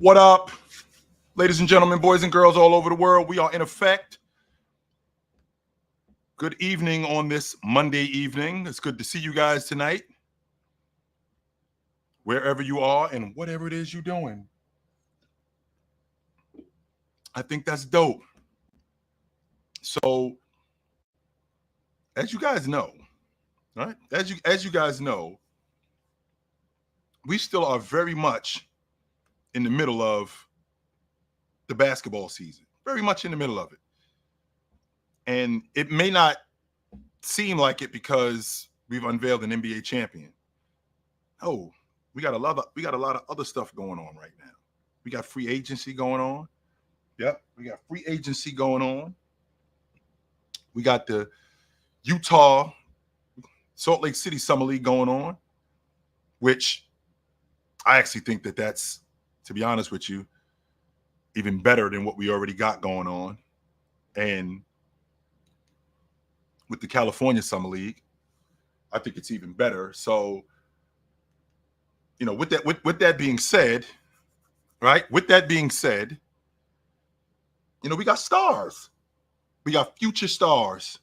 What up, ladies and gentlemen, boys and girls all over the world? We are in effect. Good evening on this Monday evening. It's good to see you guys tonight, wherever you are and whatever it is you're doing. I think that's dope. So, as you guys know, right? As you guys know, we still are very much in the middle of the basketball season. Very much in the middle of it. And it may not seem like it because we've unveiled an NBA champion. Oh, we got a lot of other stuff going on right now. We got free agency going on. Yep, we got free agency going on. We got the Utah Salt Lake City Summer League going on, which I actually think that's, to be honest with you, even better than what we already got going on. And with the California Summer League, I think it's even better. So, with that being said, right? With that being said, we got stars. We got future stars.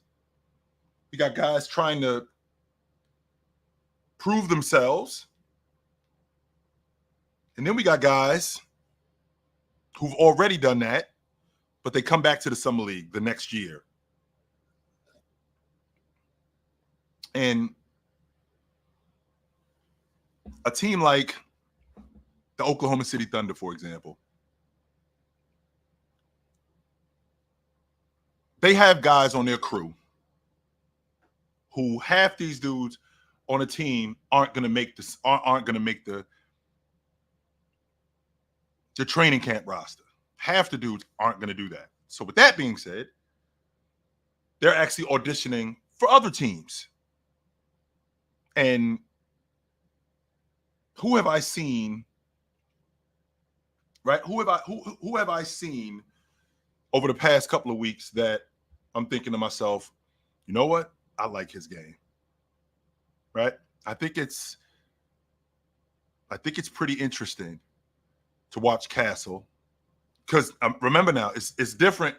We got guys trying to prove themselves. And then we got guys who've already done that, but they come back to the Summer League the next year. And a team like the Oklahoma City Thunder, for example, they have guys on their crew who half these dudes on a team aren't going to make the training camp roster. Half the dudes aren't going to do that. So with that being said, they're actually auditioning for other teams. And who have I seen, right? Who have I seen over the past couple of weeks that I'm thinking to myself, you know what? I like his game. Right? I think it's pretty interesting to watch Castle, because remember now, it's different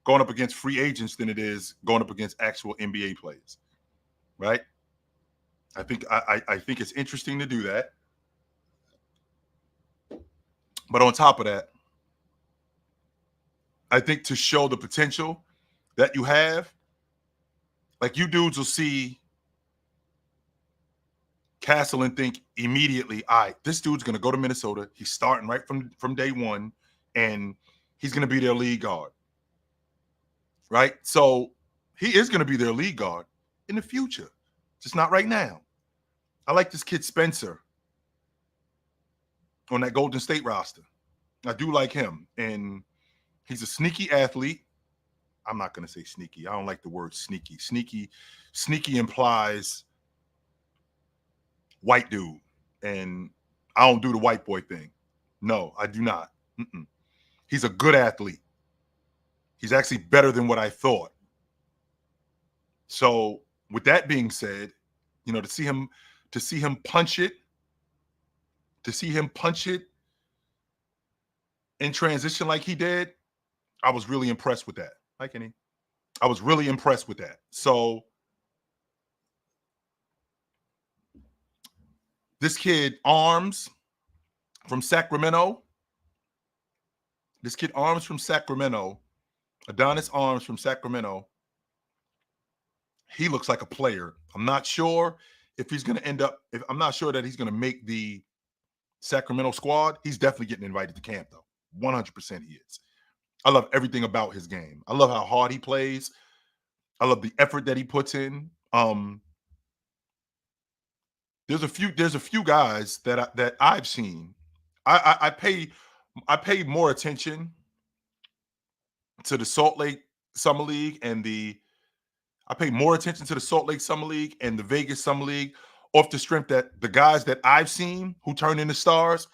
going up against free agents than it is going up against actual NBA players, right? I think it's interesting to do that, but on top of that, I think to show the potential that you have, like you dudes will see Castle and think immediately, all right, this dude's going to go to Minnesota. He's starting right from day one, and he's going to be their lead guard, right? So he is going to be their lead guard in the future, just not right now. I like this kid Spencer on that Golden State roster. I do like him, and he's a sneaky athlete. I'm not going to say sneaky. I don't like the word sneaky. Sneaky implies white dude, and I don't do the white boy thing. No, I do not. He's a good athlete. He's actually better than what I thought. So with that being said, to see him punch it in transition like he did, I was really impressed with that. Hi, Kenny. I was really impressed with that. So this kid Arms from Sacramento. Adonis Arms from Sacramento. He looks like a player. I'm not sure if he's going to I'm not sure that he's going to make the Sacramento squad. He's definitely getting invited to camp, though. 100% he is. I love everything about his game. I love how hard he plays. I love the effort that he puts in. There's a few guys that I've seen. I pay more attention to the Salt Lake Summer League and the Vegas Summer League off the strength that the guys that I've seen who turned into stars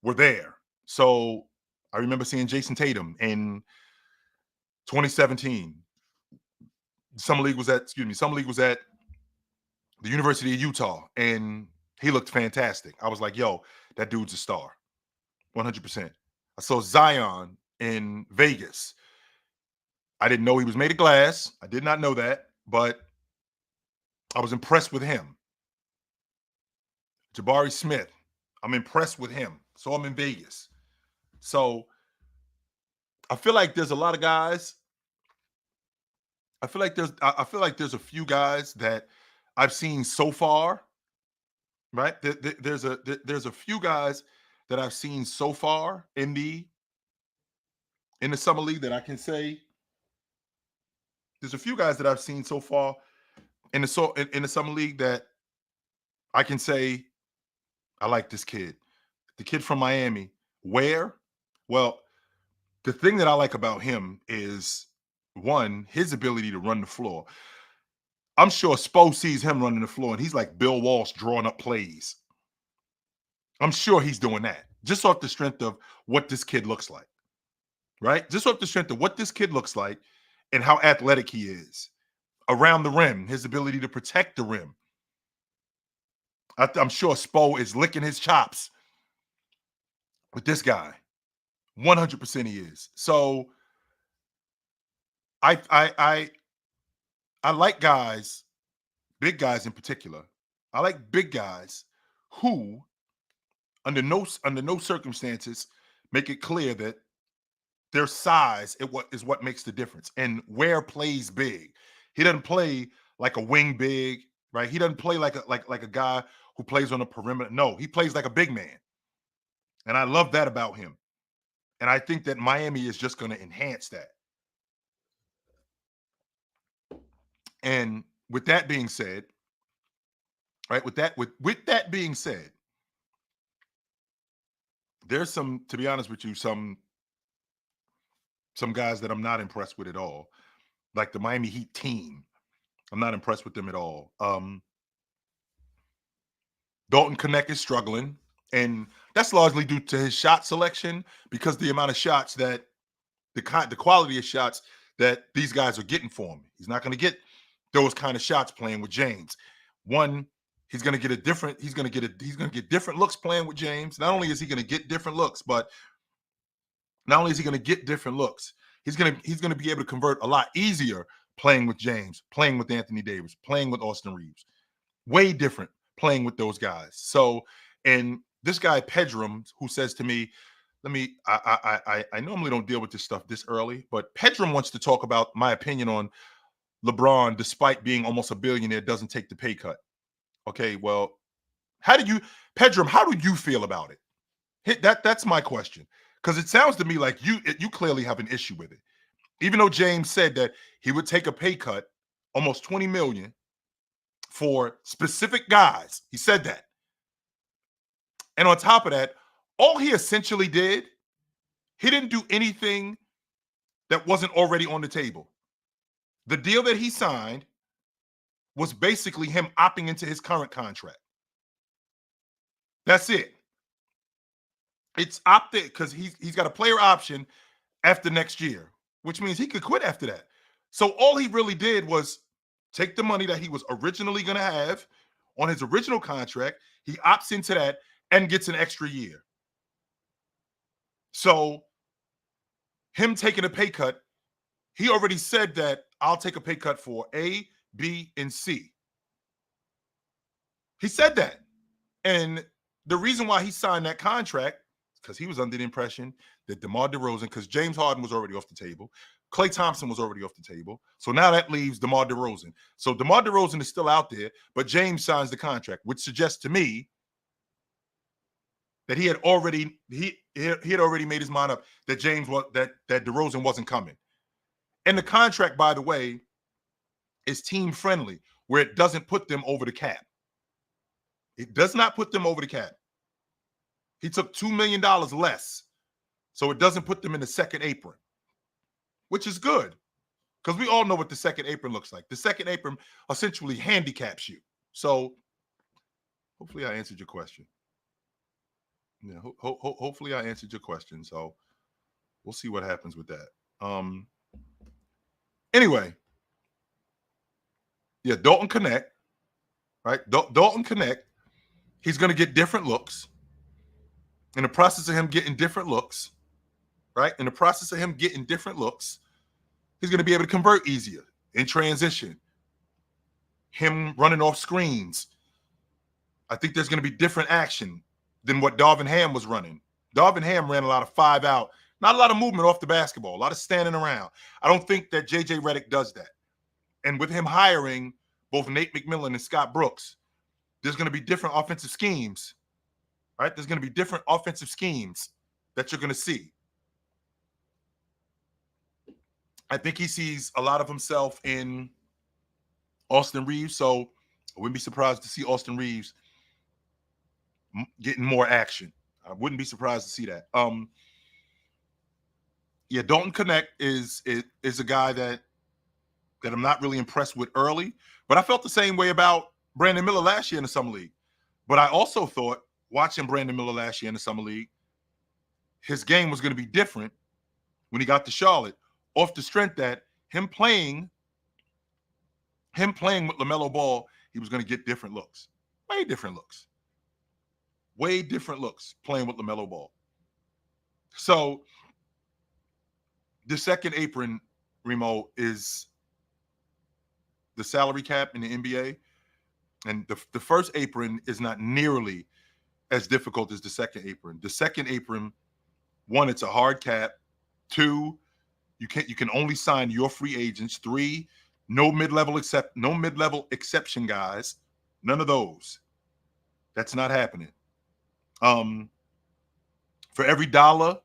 were there. So I remember seeing Jason Tatum in 2017. Summer League was at the University of Utah, and he looked fantastic. I was like, yo, that dude's a star. 100%. I saw Zion in Vegas. I didn't know he was made of glass. I did not know that, but I was impressed with him. Jabari Smith, I'm impressed with him. So I'm in Vegas. So I feel like there's a lot of guys. I feel like there's a few guys that I've seen so far, right? There's a few guys that I've seen so far in the summer league that I can say there's a few guys that I've seen so far in the summer league that I can say I like this kid. The kid from Miami. Where? Well, the thing that I like about him is one, his ability to run the floor. I'm sure Spo sees him running the floor and he's like Bill Walsh drawing up plays. I'm sure he's doing that just off the strength of what this kid looks like, right? Just off the strength of what this kid looks like and how athletic he is around the rim, his ability to protect the rim. I'm sure Spo is licking his chops with this guy. 100% he is. So I I I I like guys, big guys in particular. I like big guys who, under no circumstances, make it clear that their size is what makes the difference. And Ware plays big. He doesn't play like a wing big, right? He doesn't play like a guy who plays on the perimeter. No, he plays like a big man. And I love that about him. And I think that Miami is just going to enhance that. And with that being said, right, with that being said, there's some, to be honest with you, some guys that I'm not impressed with at all. Like the Miami Heat team. I'm not impressed with them at all. Dalton Connect is struggling, and that's largely due to his shot selection because the amount of shots that the quality of shots that these guys are getting for him. He's not going to get those kind of shots playing with James. One, he's going to get a different. He's going to get different looks playing with James. Not only is he going to get different looks, but not only is he going to get different looks, he's going to be able to convert a lot easier playing with James, playing with Anthony Davis, playing with Austin Reeves. Way different playing with those guys. So, and this guy Pedram, who says to me, let me, I normally don't deal with this stuff this early, but Pedram wants to talk about my opinion on LeBron, despite being almost a billionaire, doesn't take the pay cut. Okay, well, Pedram, how do you feel about it? That's my question. Because it sounds to me like you clearly have an issue with it. Even though James said that he would take a pay cut, almost 20 million for specific guys. He said that. And on top of that, all he essentially did, he didn't do anything that wasn't already on the table. The deal that he signed was basically him opting into his current contract. That's it. It's opted because he's got a player option after next year, which means he could quit after that. So all he really did was take the money that he was originally going to have on his original contract. He opts into that and gets an extra year. So him taking a pay cut, he already said that I'll take a pay cut for A, B, and C. He said that. And the reason why he signed that contract, because he was under the impression that DeMar DeRozan, because James Harden was already off the table, Klay Thompson was already off the table. So now that leaves DeMar DeRozan. So DeMar DeRozan is still out there, but James signs the contract, which suggests to me that he had already made his mind up that that DeRozan wasn't coming. And the contract, by the way, is team friendly, where it doesn't put them over the cap. It does not put them over the cap. He took $2 million less, so it doesn't put them in the second apron, which is good because we all know what the second apron looks like. The second apron essentially handicaps you. So hopefully I answered your question. Yeah, hopefully I answered your question. So we'll see what happens with that. Anyway, yeah, Dalton Connect, right? Dalton Connect. He's going to get different looks. In the process of him getting different looks, right? In the process of him getting different looks, he's going to be able to convert easier in transition. Him running off screens. I think there's going to be different action than what Darvin Ham was running. Darvin Ham ran a lot of 5 out, not a lot of movement off the basketball, a lot of standing around. I don't think that J.J. Redick does that. And with him hiring both Nate McMillan and Scott Brooks, there's going to be different offensive schemes, right? There's going to be different offensive schemes that you're going to see. I think he sees a lot of himself in Austin Reeves, so I wouldn't be surprised to see Austin Reeves getting more action. I wouldn't be surprised to see that. Yeah, Dalton Connect is a guy that I'm not really impressed with early, but I felt the same way about Brandon Miller last year in the Summer League. But I also thought, watching Brandon Miller last year in the Summer League, his game was going to be different when he got to Charlotte, off the strength that him playing with LaMelo Ball, he was going to get different looks. Way different looks playing with LaMelo Ball. So the second apron, Remo, is the salary cap in the NBA. And the first apron is not nearly as difficult as the second apron. The second apron, one, it's a hard cap. 2, you can only sign your free agents. 3, no mid-level exception guys. None of those. That's not happening. For every $1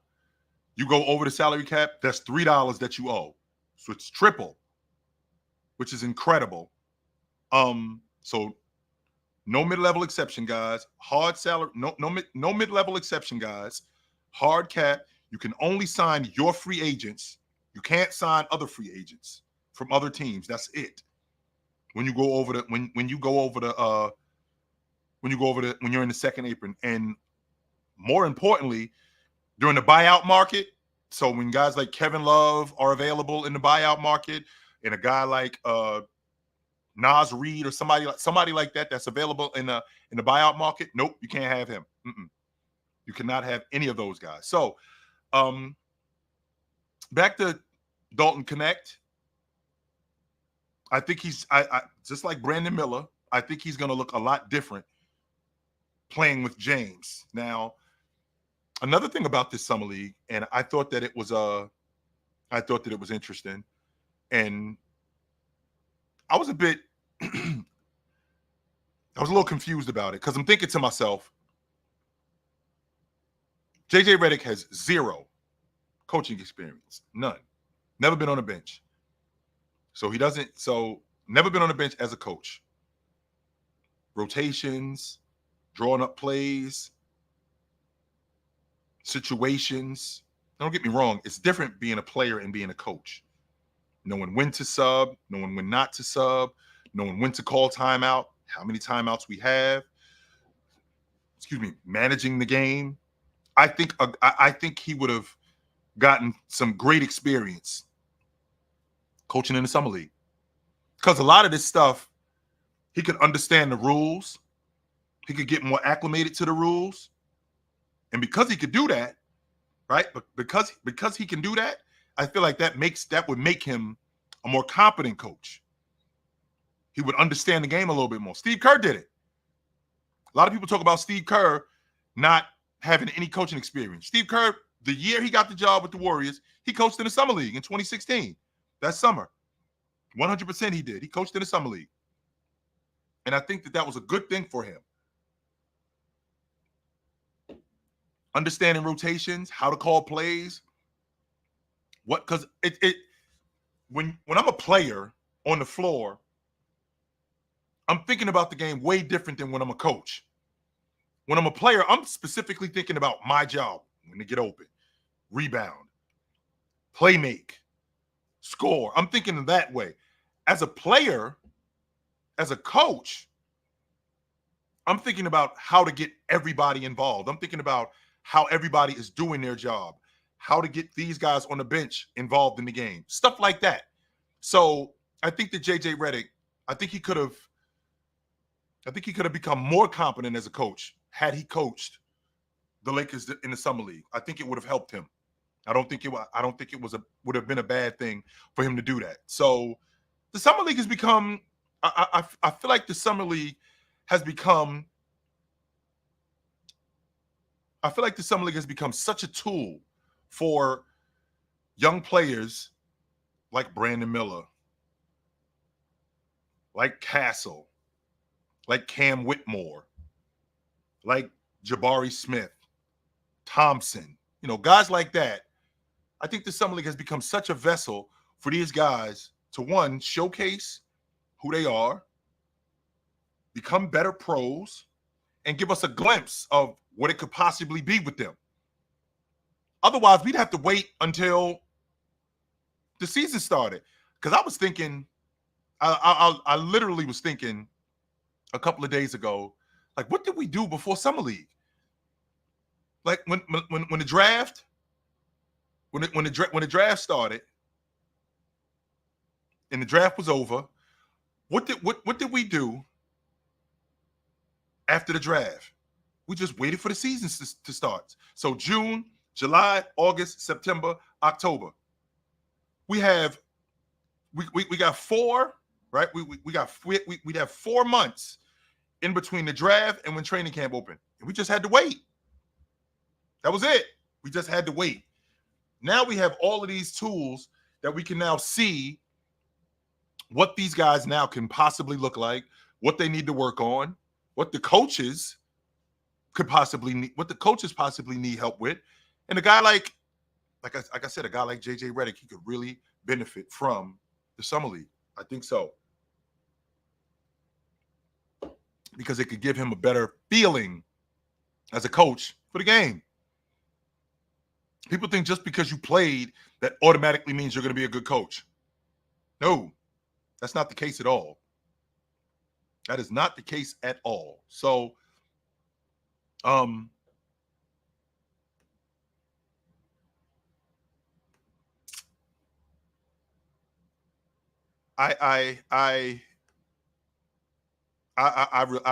you go over the salary cap, that's $3 that you owe. So it's triple, which is incredible. So no mid-level exception guys, hard salary, no mid-level exception guys, hard cap. You can only sign your free agents. You can't sign other free agents from other teams. That's it. When you're in the second apron. And more importantly, during the buyout market, so when guys like Kevin Love are available in the buyout market, and a guy like Nas Reed or somebody like that that's available in the buyout market, nope, you can't have him. You cannot have any of those guys. So back to Dalton Connect. I think he's just like Brandon Miller. I think he's going to look a lot different playing with James. Now, another thing about this summer league, and I thought that it was interesting, and I was a little confused about it because I'm thinking to myself, J.J. Redick has 0 coaching experience, none, never been on a bench, so never been on a bench as a coach. Rotations, drawing up plays, situations. Don't get me wrong, it's different being a player and being a coach. Knowing when to sub, knowing when not to sub, knowing when to call timeout, how many timeouts we have, managing the game. I think he would have gotten some great experience coaching in the summer league, because a lot of this stuff, he could understand the rules. He could get more acclimated to the rules. And because he could do that, right? But because he can do that, I feel like that would make him a more competent coach. He would understand the game a little bit more. Steve Kerr did it. A lot of people talk about Steve Kerr not having any coaching experience. Steve Kerr, the year he got the job with the Warriors, he coached in the summer league in 2016. That summer. 100% he did. He coached in the summer league. And I think that was a good thing for him. Understanding rotations, how to call plays. Because when I'm a player on the floor, I'm thinking about the game way different than when I'm a coach. When I'm a player, I'm specifically thinking about my job. When to get open, rebound, play make, score. I'm thinking that way. As a player, as a coach, I'm thinking about how to get everybody involved. I'm thinking about how everybody is doing their job, how to get these guys on the bench involved in the game, stuff like that. So I think that J.J. Redick, I think he could have become more competent as a coach had he coached the Lakers in the summer league. I think it would have helped him. I don't think it would have been a bad thing for him to do that. So the summer league has become. I feel like the summer league has become. I feel like the summer league has become such a tool for young players like Brandon Miller, like Castle, like Cam Whitmore, like Jabari Smith, Thompson, guys like that. I think the summer league has become such a vessel for these guys to, one, showcase who they are, become better pros, and give us a glimpse of what it could possibly be with them. Otherwise, we'd have to wait until the season started. Because I was thinking, I literally was thinking a couple of days ago, like, what did we do before summer league? Like when the draft, when the draft started, and the draft was over, what did we do after the draft? We just waited for the seasons to start. So June, July, August, September, October. We have we got four, right? We'd have 4 months in between the draft and when training camp opened. And we just had to wait. That was it. We just had to wait. Now we have all of these tools that we can now see what these guys now can possibly look like, what they need to work on, what the coaches possibly need help with. And a guy like I said, a guy like JJ Redick, he could really benefit from the summer league. I think so. Because it could give him a better feeling as a coach for the game. People think just because you played, that automatically means you're going to be a good coach. No, that's not the case at all. That is not the case at all. So, I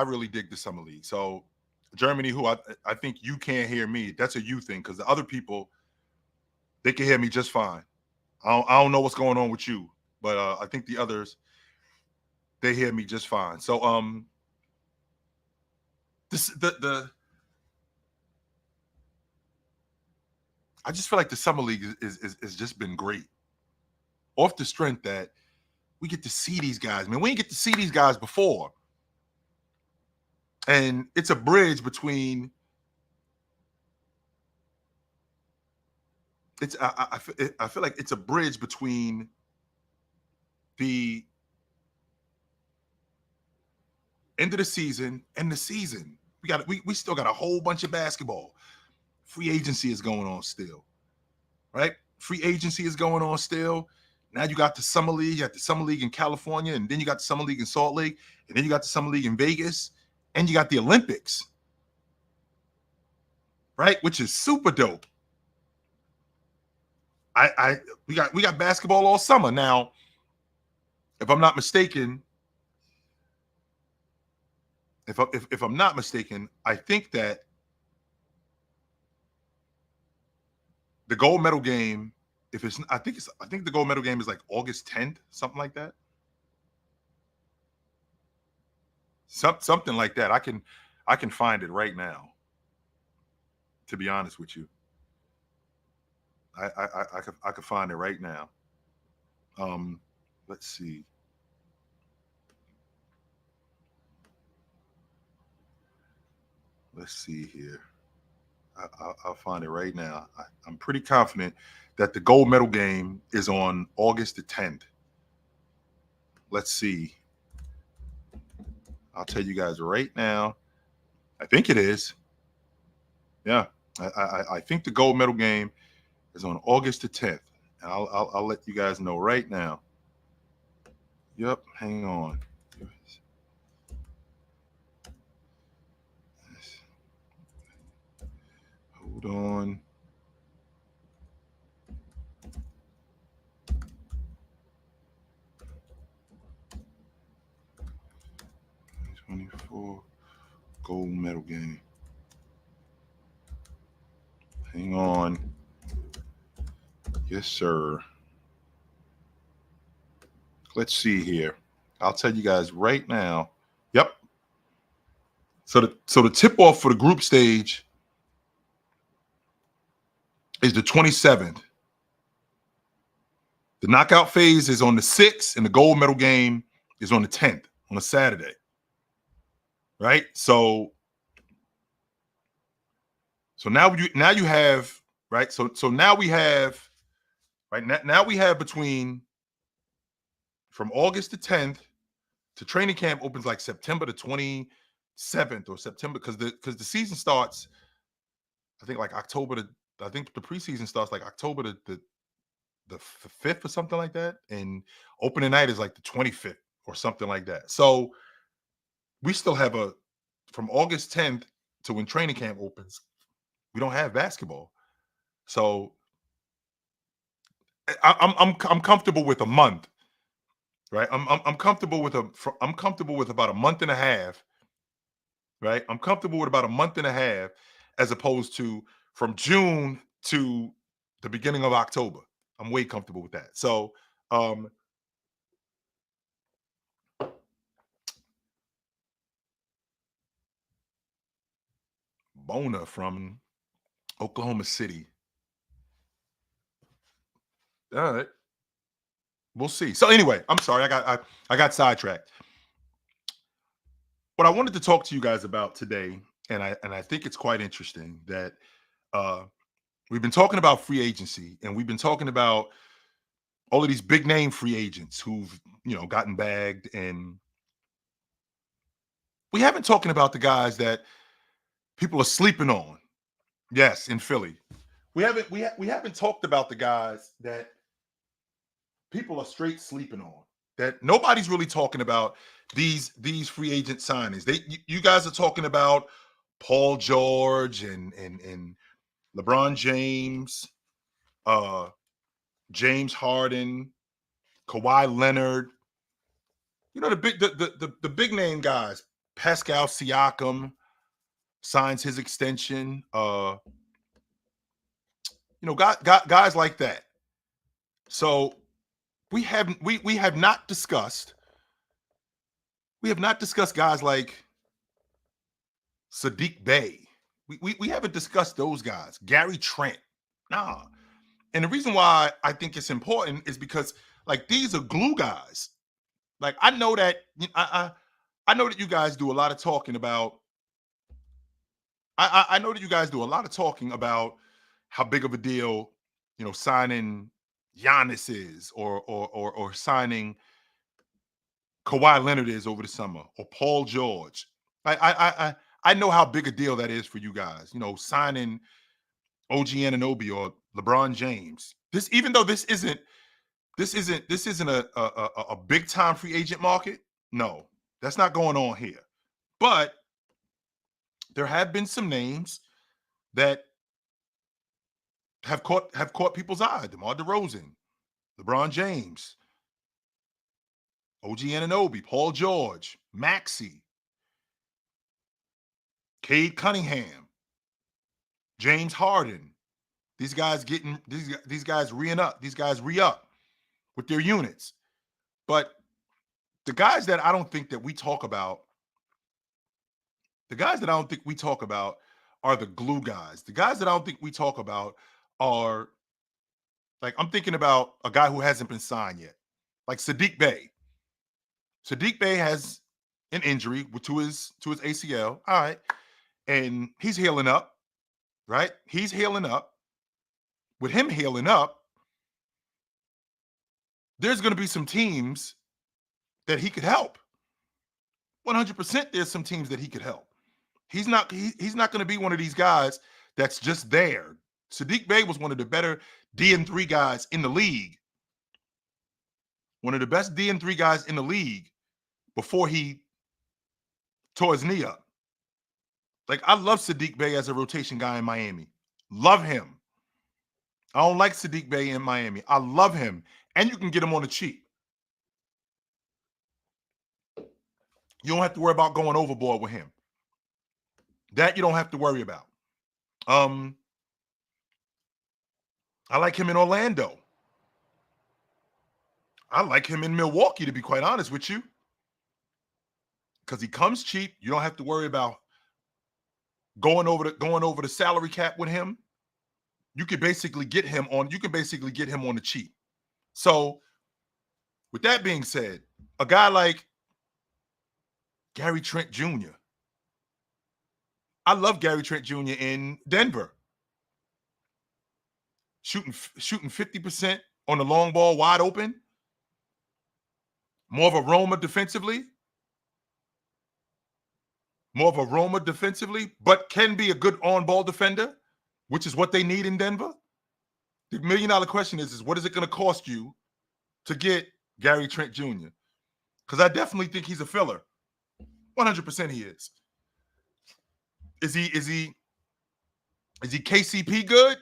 really dig the summer league. So Germany, who I think you can't hear me, that's a you thing, because the other people, they can hear me just fine. I don't know what's going on with you, but I think the others, they hear me just fine. So this I just feel like the summer league is just been great, off the strength that we get to see these guys. Man, we didn't get to see these guys before. And it's a bridge between I feel like it's a bridge between the end of the season and the season. We still got a whole bunch of basketball. Free agency is going on still, right? Free agency is going on still. Now you got the summer league. You got the summer league in California, and then you got the summer league in Salt Lake, and then you got the summer league in Vegas, and you got the Olympics, right? Which is super dope. We got basketball all summer. Now, if I'm not mistaken, if I'm not mistaken, I think that the gold medal game, I think the gold medal game is like August 10th, something like that. Something like that. I can find it right now. To be honest with you, I could find it right now. Let's see. Let's see here. I'll find it right now. I'm pretty confident that the gold medal game is on August the 10th. Let's see. I'll tell you guys right now. I think it is. Yeah, I think the gold medal game is on August the 10th. And I'll let you guys know right now. Yep, hang on. Hold on. '24 gold medal game. Hang on. Yes, sir. Let's see here. I'll tell you guys right now. Yep. So the tip off for the group stage is the 27th. The knockout phase is on the 6th, and the gold medal game is on the 10th, on a Saturday. Right? So now you have, right? So now we have, right, now we have between, from August the 10th to training camp opens like September the 27th, or September, because the season starts, I think, like October the, I think the preseason starts like October the 5th or something like that, and opening night is like the 25th or something like that. So we still have from August 10th to when training camp opens, we don't have basketball. So I'm comfortable with a month, right? I'm comfortable with I'm comfortable with about a month and a half, right? I'm comfortable with about a month and a half, as opposed to from June to the beginning of October. I'm way comfortable with that. So um Bona from Oklahoma City. All right. We'll see. So anyway, I'm sorry, I got sidetracked. What I wanted to talk to you guys about today, and I think it's quite interesting that uh we've been talking about free agency, and we've been talking about all of these big name free agents who've, gotten bagged, and we haven't talking about the guys that people are sleeping on. Yes, in Philly. We haven't talked about the guys that people are straight sleeping on. That nobody's really talking about, these free agent signings. You guys are talking about Paul George and LeBron James, uh James Harden, Kawhi Leonard, the big name guys. Pascal Siakam signs his extension. Guys like that. So we have not discussed, guys like Sadiq Bey. We haven't discussed those guys. Gary Trent. Nah. And the reason why I think it's important is because, like, these are glue guys. Like, I know that I know that you guys do a lot of talking about. I know that you guys do a lot of talking about how big of a deal, signing Giannis is, or signing Kawhi Leonard is over the summer, or Paul George. I know how big a deal that is for you guys. Signing OG Anunoby or LeBron James. Even though this isn't a big time free agent market. No, that's not going on here. But there have been some names that have caught people's eye. DeMar DeRozan, LeBron James, OG Anunoby, Paul George, Maxey, Cade Cunningham, James Harden. These guys re-ing up. These guys re-up with their units. But the guys that I don't think that we talk about, the guys that I don't think we talk about are the glue guys. The guys that I don't think we talk about are, like, I'm thinking about a guy who hasn't been signed yet, like Sadiq Bey. Sadiq Bey has an injury to his ACL. All right. And he's healing up, right? He's healing up. With him healing up, there's going to be some teams that he could help. 100% there's some teams that he could help. He's not going to be one of these guys that's just there. Sadiq Bey was one of the better D&3 guys in the league. One of the best D&3 guys in the league before he tore his knee up. Like, I love Sadiq Bey as a rotation guy in Miami. Love him. I don't like Sadiq Bey in Miami. I love him. And you can get him on the cheap. You don't have to worry about going overboard with him. That you don't have to worry about. I like him in Orlando. I like him in Milwaukee, to be quite honest with you, because he comes cheap. You don't have to worry about going over the salary cap with him. You can basically get him on. You can basically get him on the cheap. So, with that being said, a guy like Gary Trent Jr. I love Gary Trent Jr. in Denver, shooting 50% on the long ball, wide open. More of a roamer defensively. But can be a good on-ball defender, which is what they need in Denver. The $1 million question is what is it going to cost you to get Gary Trent Jr.? Because I definitely think he's a filler. 100% he is. Is he KCP good?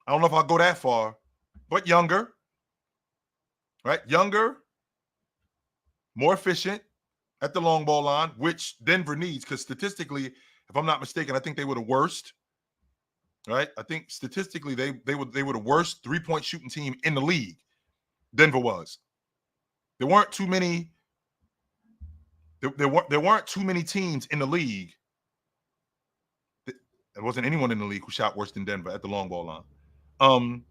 I don't know if I'll go that far, but younger, right? Younger, more efficient at the long ball line, which Denver needs because statistically, if I'm not mistaken, I think they were the worst. Right? I think statistically they were the worst 3-point shooting team in the league. Denver was. There weren't too many. There weren't too many teams in the league. There wasn't anyone in the league who shot worse than Denver at the long ball line.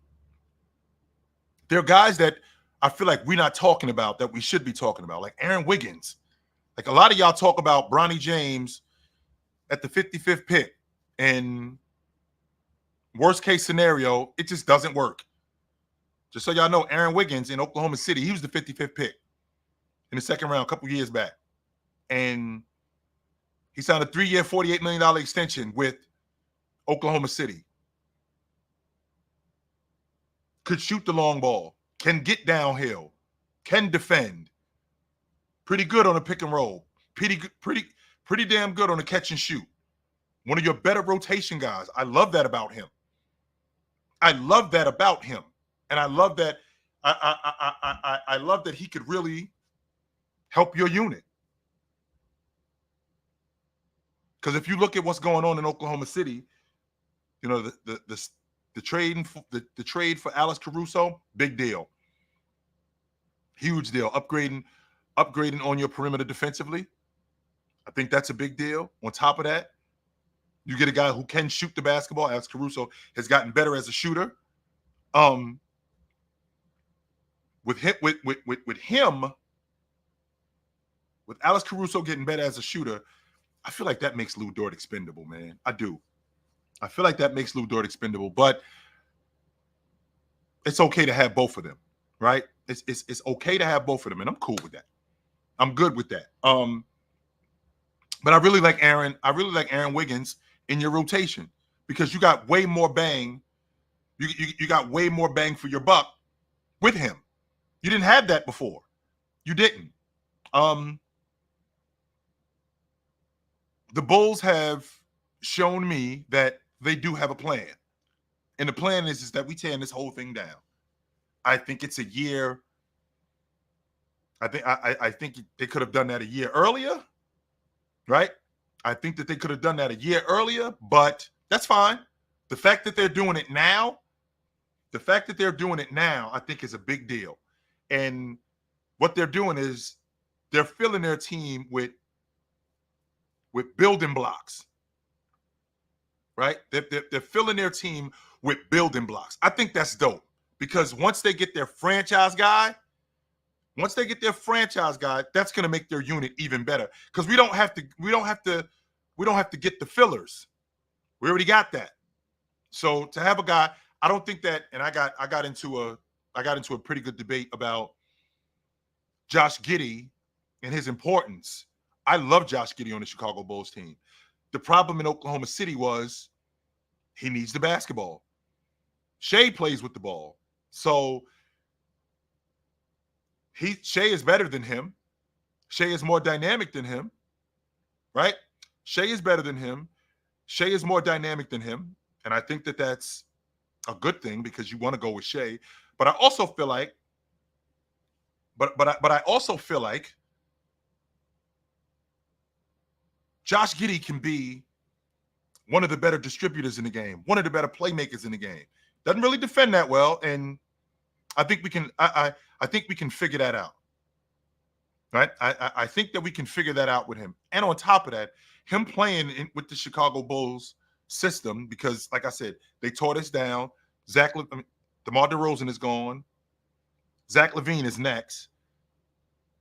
There are guys that I feel like we're not talking about that we should be talking about, like Aaron Wiggins. Like a lot of y'all talk about Bronny James at the 55th pick, and worst case scenario, it just doesn't work. Just so y'all know, Aaron Wiggins in Oklahoma City, he was the 55th pick in the second round a couple years back. And he signed a 3-year, $48 million extension with Oklahoma City. Could shoot the long ball, can get downhill, can defend. Pretty good on a pick and roll. Pretty damn good on a catch and shoot. One of your better rotation guys. I love that about him. And I love that. I love that he could really help your unit. Because if you look at what's going on in Oklahoma City, you know the trade for Alex Caruso, big deal, huge deal. Upgrading on your perimeter defensively, I think that's a big deal. On top of that, you get a guy who can shoot the basketball. Alex Caruso has gotten better as a shooter. With Alex Caruso getting better as a shooter, I feel like that makes Lou Dort expendable, man. I do. I feel like that makes Lou Dort expendable, but it's okay to have both of them, right? It's okay to have both of them, and I'm cool with that. I'm good with that. But I really like Aaron Wiggins in your rotation because you got way more bang. You got way more bang for your buck with him. You didn't have that before. You didn't. The Bulls have shown me that they do have a plan. And the plan is that we tear this whole thing down. I think it's a year. I think they could have done that a year earlier, right? I think that they could have done that a year earlier, but that's fine. The fact that they're doing it now, I think is a big deal. And what they're doing is they're filling their team with building blocks, right? They're filling their team with building blocks. I think that's dope because once they get their franchise guy, that's going to make their unit even better because we don't have to get the fillers. We already got that. So to have a guy, I don't think that, and I got into a pretty good debate about Josh Giddey and his importance. I love Josh Giddey on the Chicago Bulls team. The problem in Oklahoma City was he needs the basketball. Shea plays with the ball. So Shea is better than him. Shea is more dynamic than him, right? Shea is better than him. Shea is more dynamic than him. And I think that that's a good thing because you want to go with Shea. But I also feel like, I also feel like Josh Giddey can be one of the better distributors in the game, one of the better playmakers in the game. Doesn't really defend that well, and I think we can. I think we can figure that out. Right? I think that we can figure that out with him. And on top of that, him playing with the Chicago Bulls system, because like I said, they tore us down. DeMar DeRozan is gone. Zach LaVine is next.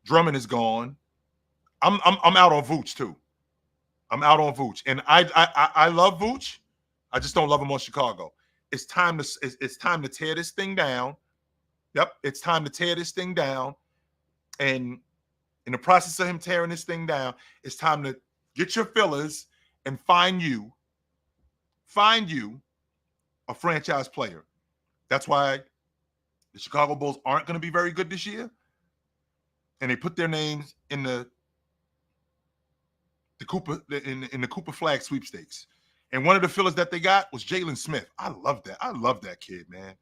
Drummond is gone. I'm out on Vooch too. I'm out on Vooch, and I love Vooch. I just don't love him on Chicago. It's time to tear this thing down. Yep, it's time to tear this thing down. And in the process of him tearing this thing down, it's time to get your fillers and find you a franchise player. That's why the Chicago Bulls aren't going to be very good this year, and they put their names in the Cooper in the Cooper Flag sweepstakes. And one of the fillers that they got was Jalen Smith. I love that. I love that kid, man.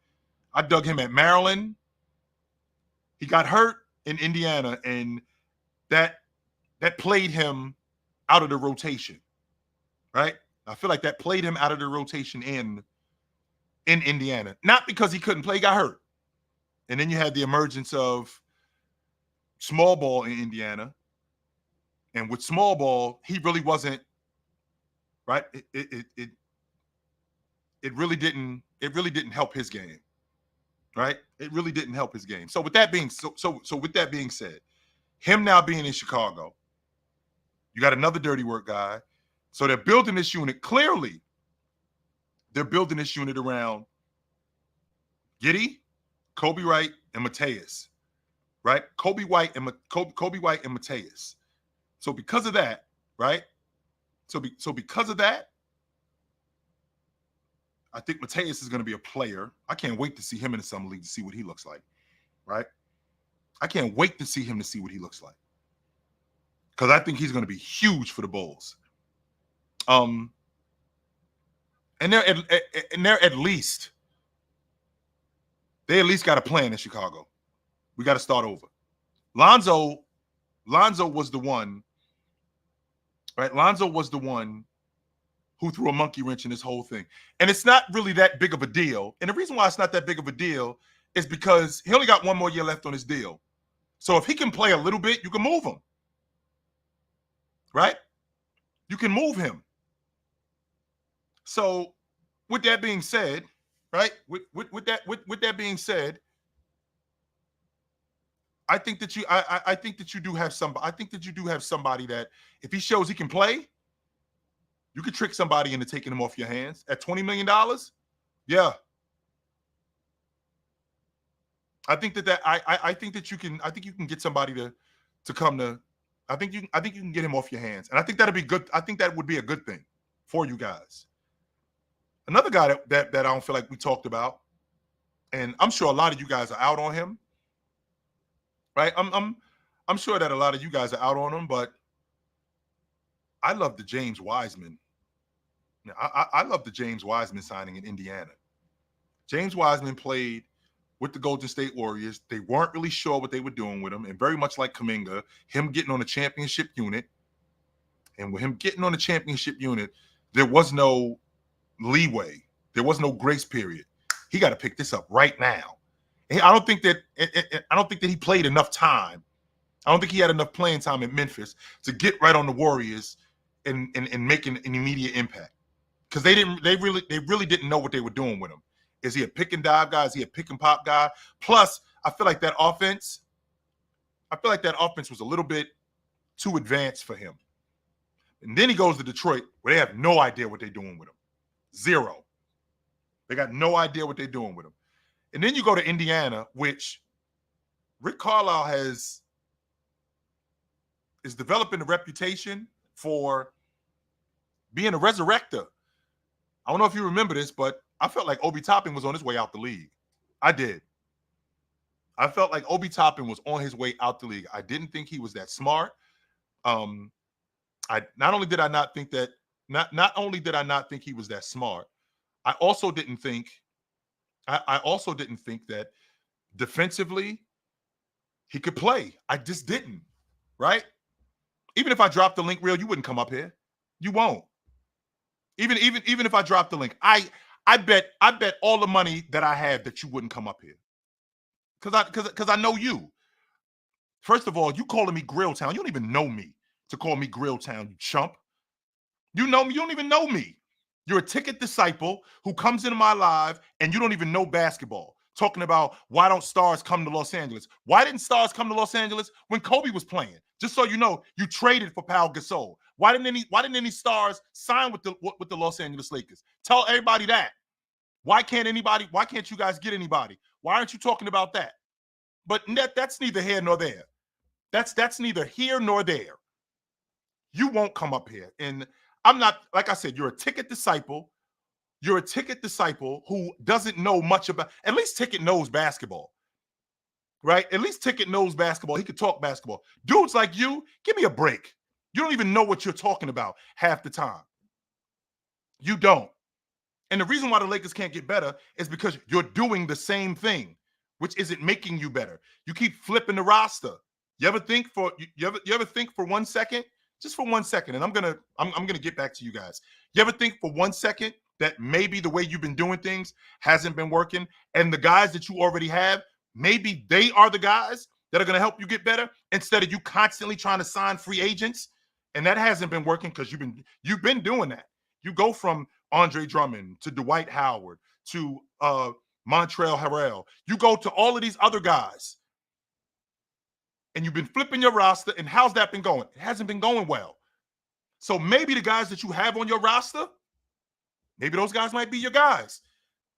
I dug him at Maryland. He got hurt in Indiana, and that played him out of the rotation, right? I feel like that played him out of the rotation in Indiana. Not because he couldn't play, he got hurt. And then you had the emergence of small ball in Indiana. And with small ball, he really wasn't, right? It really didn't help his game, right? It really didn't help his game. So with that being with that being said, him now being in Chicago, you got another dirty work guy. So they're building this unit. Clearly, they're building this unit around Giddey, Kobe White, and Mateus, right? Kobe White and Mateus. So because of that, right? So because of that, I think Mateus is going to be a player. I can't wait to see him in the summer league to see what he looks like, right? I can't wait to see him to see what he looks like, because I think he's going to be huge for the Bulls. And they're at least got a plan in Chicago. We got to start over. Lonzo was the one, right? Lonzo was the one who threw a monkey wrench in this whole thing. And it's not really that big of a deal. And the reason why it's not that big of a deal is because he only got one more year left on his deal. So if he can play a little bit, you can move him, right? You can move him. So with that being said, right? With that being said, I think that you do have somebody. I think that you do have somebody that if he shows he can play, you could trick somebody into taking him off your hands at $20 million. Yeah. I think that you can get somebody to come to. I think you can get him off your hands, and I think that'd be good. I think that would be a good thing for you guys. Another guy that I don't feel like we talked about, and I'm sure a lot of you guys are out on him, right? I'm sure that a lot of you guys are out on him, but I love the James Wiseman. I love the James Wiseman signing in Indiana. James Wiseman played with the Golden State Warriors. They weren't really sure what they were doing with him, and very much like Kuminga, him getting on a championship unit, and with him getting on a championship unit, there was no leeway. There was no grace period. He got to pick this up right now. And I don't think that he played enough time. I don't think he had enough playing time in Memphis to get right on the Warriors and make an immediate impact, because they really didn't know what they were doing with him. Is he a pick and dive guy? Is he a pick and pop guy? Plus, I feel like that offense was a little bit too advanced for him. And then he goes to Detroit, where they have no idea what they're doing with him. Zero. They got no idea what they're doing with him. And then you go to Indiana, which Rick Carlisle is developing a reputation for being a resurrector. I don't know if you remember this, but I felt like Obi Toppin was on his way out the league. I did. I felt like Obi Toppin was on his way out the league. I didn't think he was that smart. Not only did I not think he was that smart, I also didn't think that defensively he could play. I just didn't, right? Even if I dropped the link reel, you wouldn't come up here. You won't. Even if I dropped the link, I I bet all the money that I have that you wouldn't come up here. Because I know you. First of all, you calling me Grill Town. You don't even know me to call me Grill Town, you chump. You know me, you don't even know me. You're a ticket disciple who comes into my live and you don't even know basketball. Talking about why don't stars come to Los Angeles? Why didn't stars come to Los Angeles when Kobe was playing? Just so you know, you traded for Pau Gasol. Why didn't any stars sign with the Los Angeles Lakers? Tell everybody that. Why can't you guys get anybody? Why aren't you talking about that? But that's neither here nor there. That's neither here nor there. You won't come up here. And I'm not, like I said, you're a ticket disciple. You're a ticket disciple who doesn't know much about, at least Ticket knows basketball, right? At least Ticket knows basketball. He could talk basketball. Dudes like you, give me a break. You don't even know what you're talking about half the time. You don't. And the reason why the Lakers can't get better is because you're doing the same thing, which isn't making you better. You keep flipping the roster. You ever think for 1 second, just for 1 second, and I'm gonna get back to you guys. You ever think for 1 second that maybe the way you've been doing things hasn't been working, and the guys that you already have, maybe they are the guys that are gonna help you get better instead of you constantly trying to sign free agents, and that hasn't been working because you've been doing that. You go from Andre Drummond to Dwight Howard to Montrezl Harrell. You go to all of these other guys and you've been flipping your roster. And how's that been going? It hasn't been going well. So maybe the guys that you have on your roster, maybe those guys might be your guys,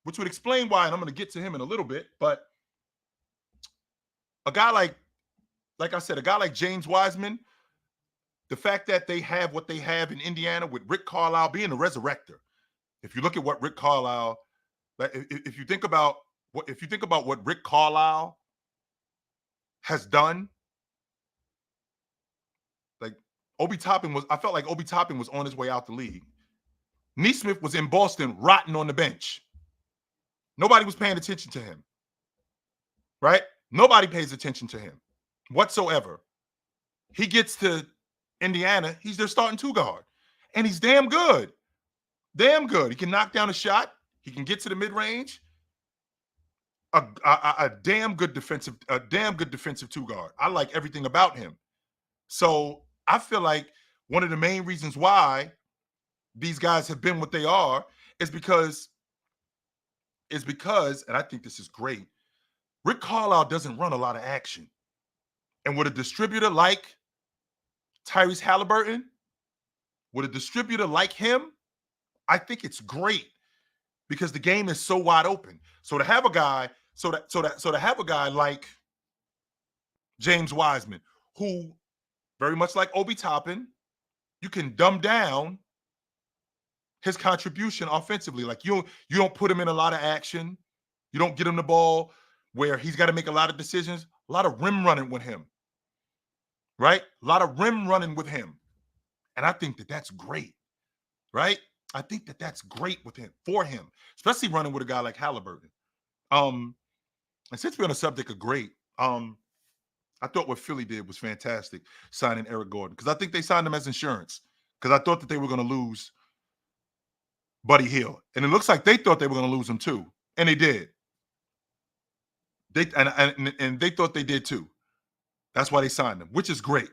which would explain why. And I'm going to get to him in a little bit. But a guy like I said, a guy like James Wiseman, the fact that they have what they have in Indiana with Rick Carlisle being a resurrector. If you look at what Rick Carlisle, if you think about what Rick Carlisle has done, like I felt like Obi Toppin was on his way out the league. Neesmith was in Boston rotting on the bench. Nobody was paying attention to him, right? Nobody pays attention to him whatsoever. He gets to Indiana, he's their starting two guard, and he's damn good. Damn good. He can knock down a shot. He can get to the mid-range. A damn good defensive two guard. I like everything about him. So I feel like one of the main reasons why these guys have been what they are is because, and I think this is great, Rick Carlisle doesn't run a lot of action. And with a distributor like Tyrese Halliburton, with a distributor like him, I think it's great because the game is so wide open. So to have a guy, to have a guy like James Wiseman, who very much like Obi Toppin, you can dumb down his contribution offensively. Like you don't put him in a lot of action. You don't get him the ball where he's got to make a lot of decisions. A lot of rim running with him, right? A lot of rim running with him. And I think that that's great, right? I think that that's great for him, especially running with a guy like Halliburton. And since we're on the subject of great, I thought what Philly did was fantastic, signing Eric Gordon, because I think they signed him as insurance, because I thought that they were going to lose Buddy Hield, and it looks like they thought they were going to lose him too, and they did. And they thought they did too. That's why they signed him, which is great,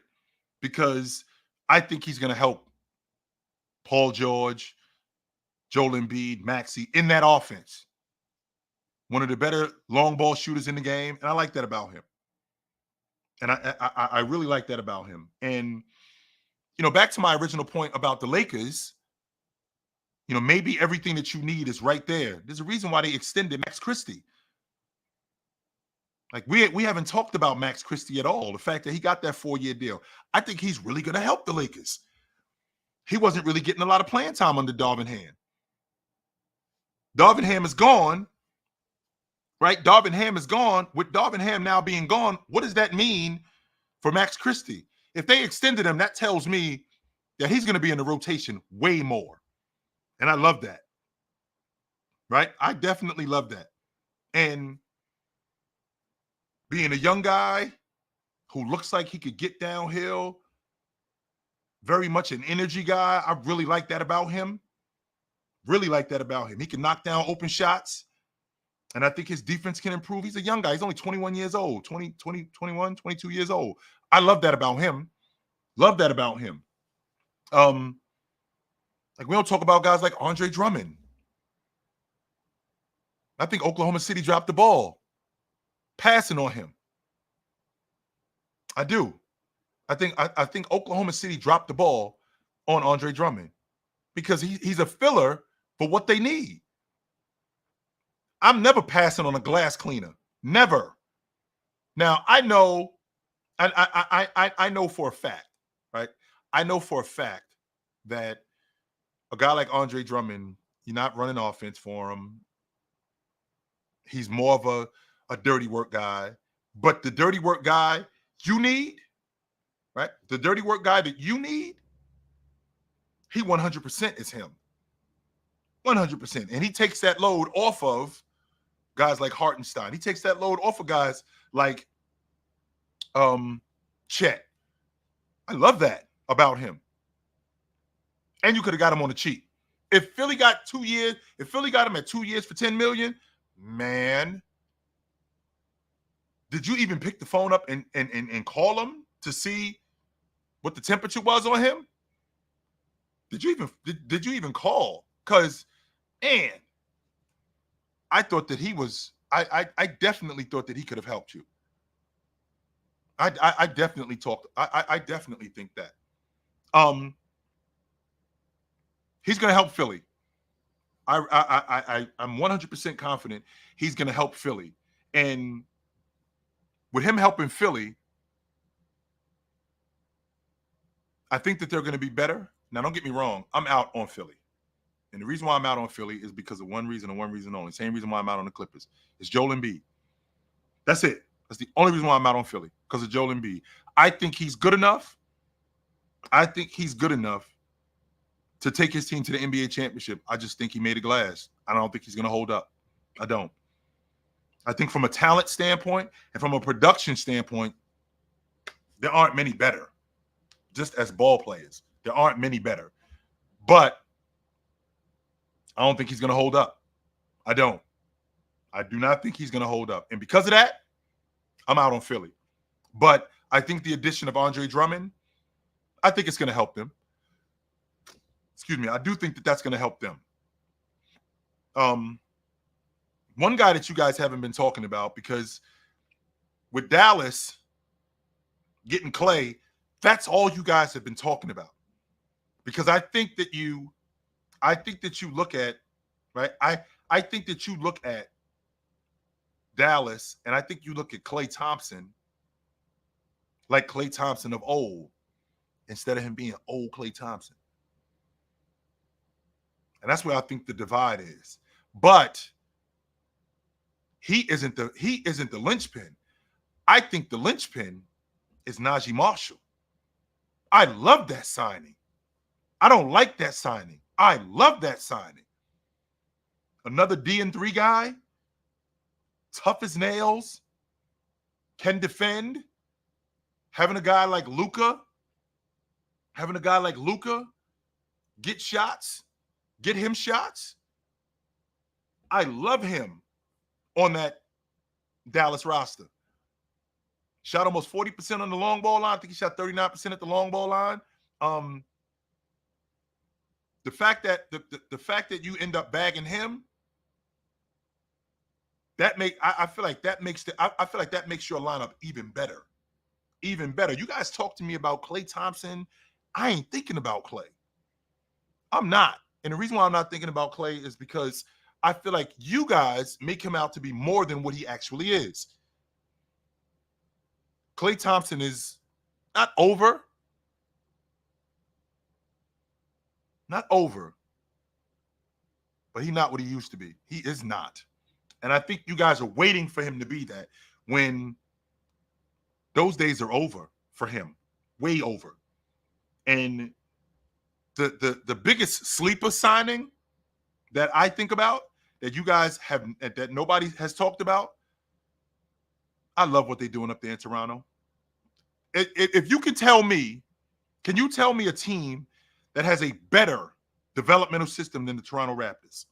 because I think he's going to help Paul George, Joel Embiid, Maxey in that offense. One of the better long ball shooters in the game, and I like that about him. And I really like that about him. And, back to my original point about the Lakers, maybe everything that you need is right there. There's a reason why they extended Max Christie. Like, we haven't talked about Max Christie at all. The fact that he got that 4-year deal. I think he's really going to help the Lakers. He wasn't really getting a lot of playing time under Darvin Ham. Darvin Ham is gone, right? Darvin Ham is gone. With Darvin Ham now being gone, what does that mean for Max Christie? If they extended him, that tells me that he's going to be in the rotation way more. And I love that, right? I definitely love that. And being a young guy who looks like he could get downhill, very much an energy guy, I really like that about him. Really like that about him. He can knock down open shots. And I think his defense can improve. He's a young guy. He's only 21 years old, 21, 22 years old. I love that about him. Love that about him. Like we don't talk about guys like Andre Drummond. I think Oklahoma City dropped the ball passing on him. I do. I think Oklahoma City dropped the ball on Andre Drummond because he's a filler for what they need. I'm never passing on a glass cleaner. Never. Now I know, I know for a fact, right? I know for a fact that a guy like Andre Drummond, you're not running offense for him. He's more of a dirty work guy. But the dirty work guy you need, right? The dirty work guy that you need, he 100% is him. 100%. And he takes that load off of guys like Hartenstein. He takes that load off of guys like Chet. I love that about him. And you could have got him on the cheap. If Philly got 2 years, if Philly got him at 2 years for $10 million, man, did you even pick the phone up and call him to see what the temperature was on him? Did you even call? Because, man, I thought that he was. I definitely thought that he could have helped you. I definitely talked. I definitely think that. He's going to help Philly. I'm 100% confident he's going to help Philly, and with him helping Philly, I think that they're going to be better. Now, don't get me wrong. I'm out on Philly. And the reason why I'm out on Philly is because of one reason and one reason only. Same reason why I'm out on the Clippers. It's Joel Embiid. That's it. That's the only reason why I'm out on Philly, because of Joel Embiid. I think he's good enough. I think he's good enough to take his team to the NBA championship. I just think he made of glass. I don't think he's going to hold up. I don't. I think from a talent standpoint and from a production standpoint, there aren't many better. Just as ball players, there aren't many better. But I don't think he's going to hold up. I don't. I do not think he's going to hold up. And because of that, I'm out on Philly. But I think the addition of Andre Drummond, I think it's going to help them. Excuse me. I do think that that's going to help them. One guy that you guys haven't been talking about, because with Dallas getting Clay, that's all you guys have been talking about. Because I think that you look at, right? I think that you look at Dallas, and I think you look at Klay Thompson like Klay Thompson of old, instead of him being old Klay Thompson. And that's where I think the divide is. But he isn't the linchpin. I think the linchpin is Najee Marshall. I love that signing. I don't like that signing. I love that signing. Another D&3 guy, tough as nails, can defend. Having a guy like Luka get shots, get him shots. I love him on that Dallas roster. Shot almost 40% on the long ball line. I think he shot 39% at the long ball line. The fact that you end up bagging him, I feel like that makes your lineup even better. Even better. You guys talk to me about Klay Thompson. I ain't thinking about Klay. I'm not. And the reason why I'm not thinking about Klay is because I feel like you guys make him out to be more than what he actually is. Klay Thompson is not over. Not over. But he's not what he used to be. He is not. And I think you guys are waiting for him to be that, when those days are over for him. Way over. And the biggest sleeper signing that I think about, that you guys have, that nobody has talked about, I love what they're doing up there in Toronto. If you can tell me, can you tell me a team that has a better developmental system than the Toronto Raptors.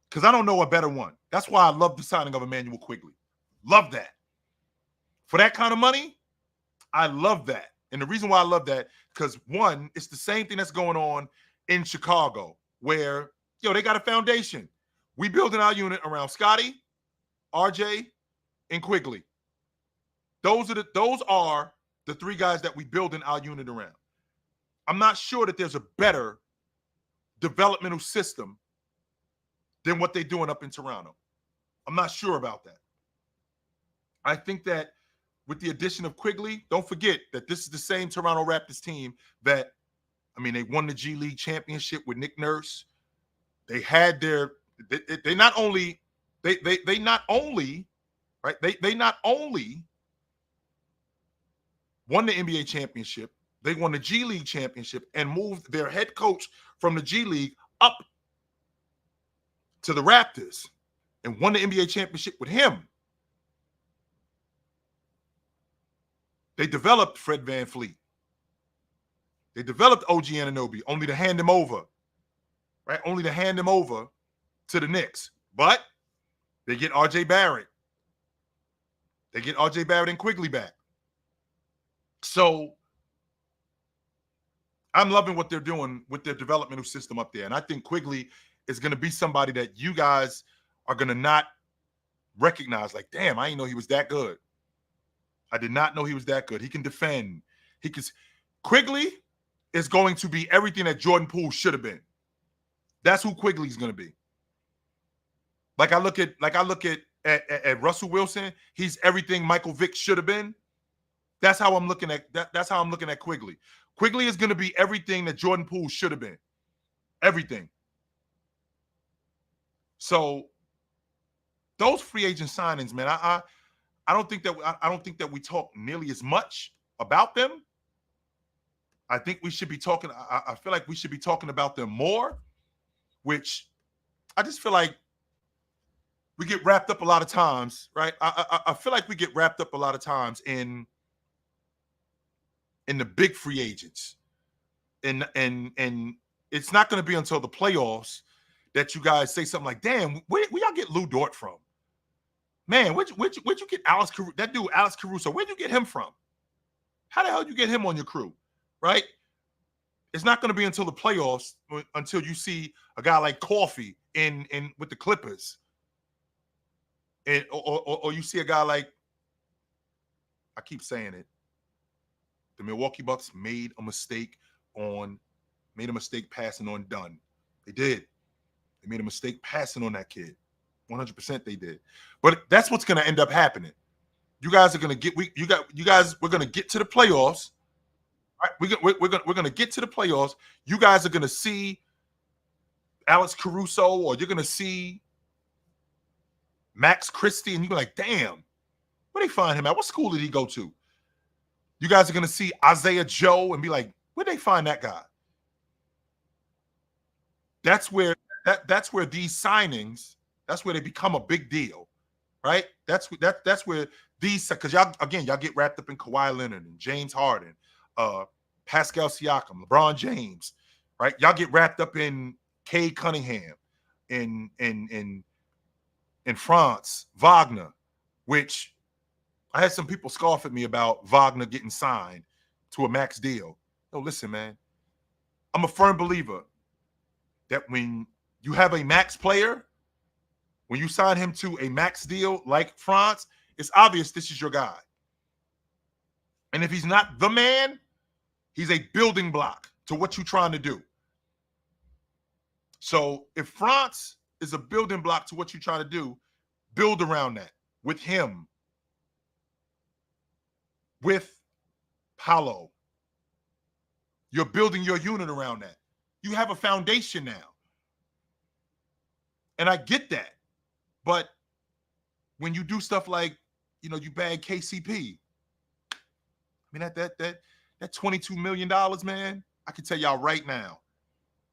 Because I don't know a better one. That's why I love the signing of Emmanuel Quigley. Love that. For that kind of money, I love that. And the reason why I love that, because one, it's the same thing that's going on in Chicago, where, they got a foundation. We building our unit around Scotty, RJ, and Quigley. Those are the three guys that we building our unit around. I'm not sure that there's a better developmental system than what they're doing up in Toronto. I'm not sure about that. I think that with the addition of Quigley, don't forget that this is the same Toronto Raptors team that, they won the G League championship with Nick Nurse. They had they not only won the NBA championship, they won the G League championship and moved their head coach from the G League up to the Raptors and won the NBA championship with him. They developed Fred VanVleet. They developed OG Anunoby, only to hand him over, right? Only to hand him over to the Knicks. But they get RJ Barrett. They get RJ Barrett and Quigley back. So I'm loving what they're doing with their developmental system up there. And I think Quigley is going to be somebody that you guys are going to not recognize. Like, damn, I didn't know he was that good. I did not know he was that good. He can defend. Quigley is going to be everything that Jordan Poole should have been. That's who Quigley's going to be. Like I look at Russell Wilson, he's everything Michael Vick should have been. That's how I'm looking at that. That's how I'm looking at Quigley. Quigley is going to be everything that Jordan Poole should have been. Everything. So those free agent signings, man, I don't think that we talk nearly as much about them. I think we should be talking. I feel like we should be talking about them more, which I just feel like we get wrapped up a lot of times, right? I feel like we get wrapped up a lot of times in the big free agents, and it's not going to be until the playoffs that you guys say something like, "Damn, where y'all get Lou Dort from? Man, where'd you get that dude Alex Caruso? Where'd you get him from? How the hell did you get him on your crew?" Right? It's not going to be until the playoffs until you see a guy like Coffey in with the Clippers, and or you see a guy like, I keep saying it, the Milwaukee Bucks made a mistake passing on Dunn. They did. They made a mistake passing on that kid. 100% they did. But that's what's going to end up happening. You guys are going to get we're going to get to the playoffs. Right? We're going to get to the playoffs. You guys are going to see Alex Caruso, or you're going to see Max Christie, and you're like, damn, where they find him at? What school did he go to? You guys are going to see Isaiah Joe and be like, where'd they find that guy? That's where these signings, that's where they become a big deal, right? That's where these, because y'all get wrapped up in Kawhi Leonard and James Harden, Pascal Siakam, LeBron James, right? Y'all get wrapped up in Cade Cunningham, in France, Wagner, which I had some people scoff at me about Wagner getting signed to a max deal. No, listen, man, I'm a firm believer that when you have a max player, when you sign him to a max deal like France, it's obvious this is your guy. And if he's not the man, he's a building block to what you're trying to do. So if France is a building block to what you're trying to do, build around that with him, with Paolo. You're building your unit around that. You have a foundation now. And I get that. But when you do stuff like, you bag KCP, I mean, that $22 million, man, I can tell y'all right now,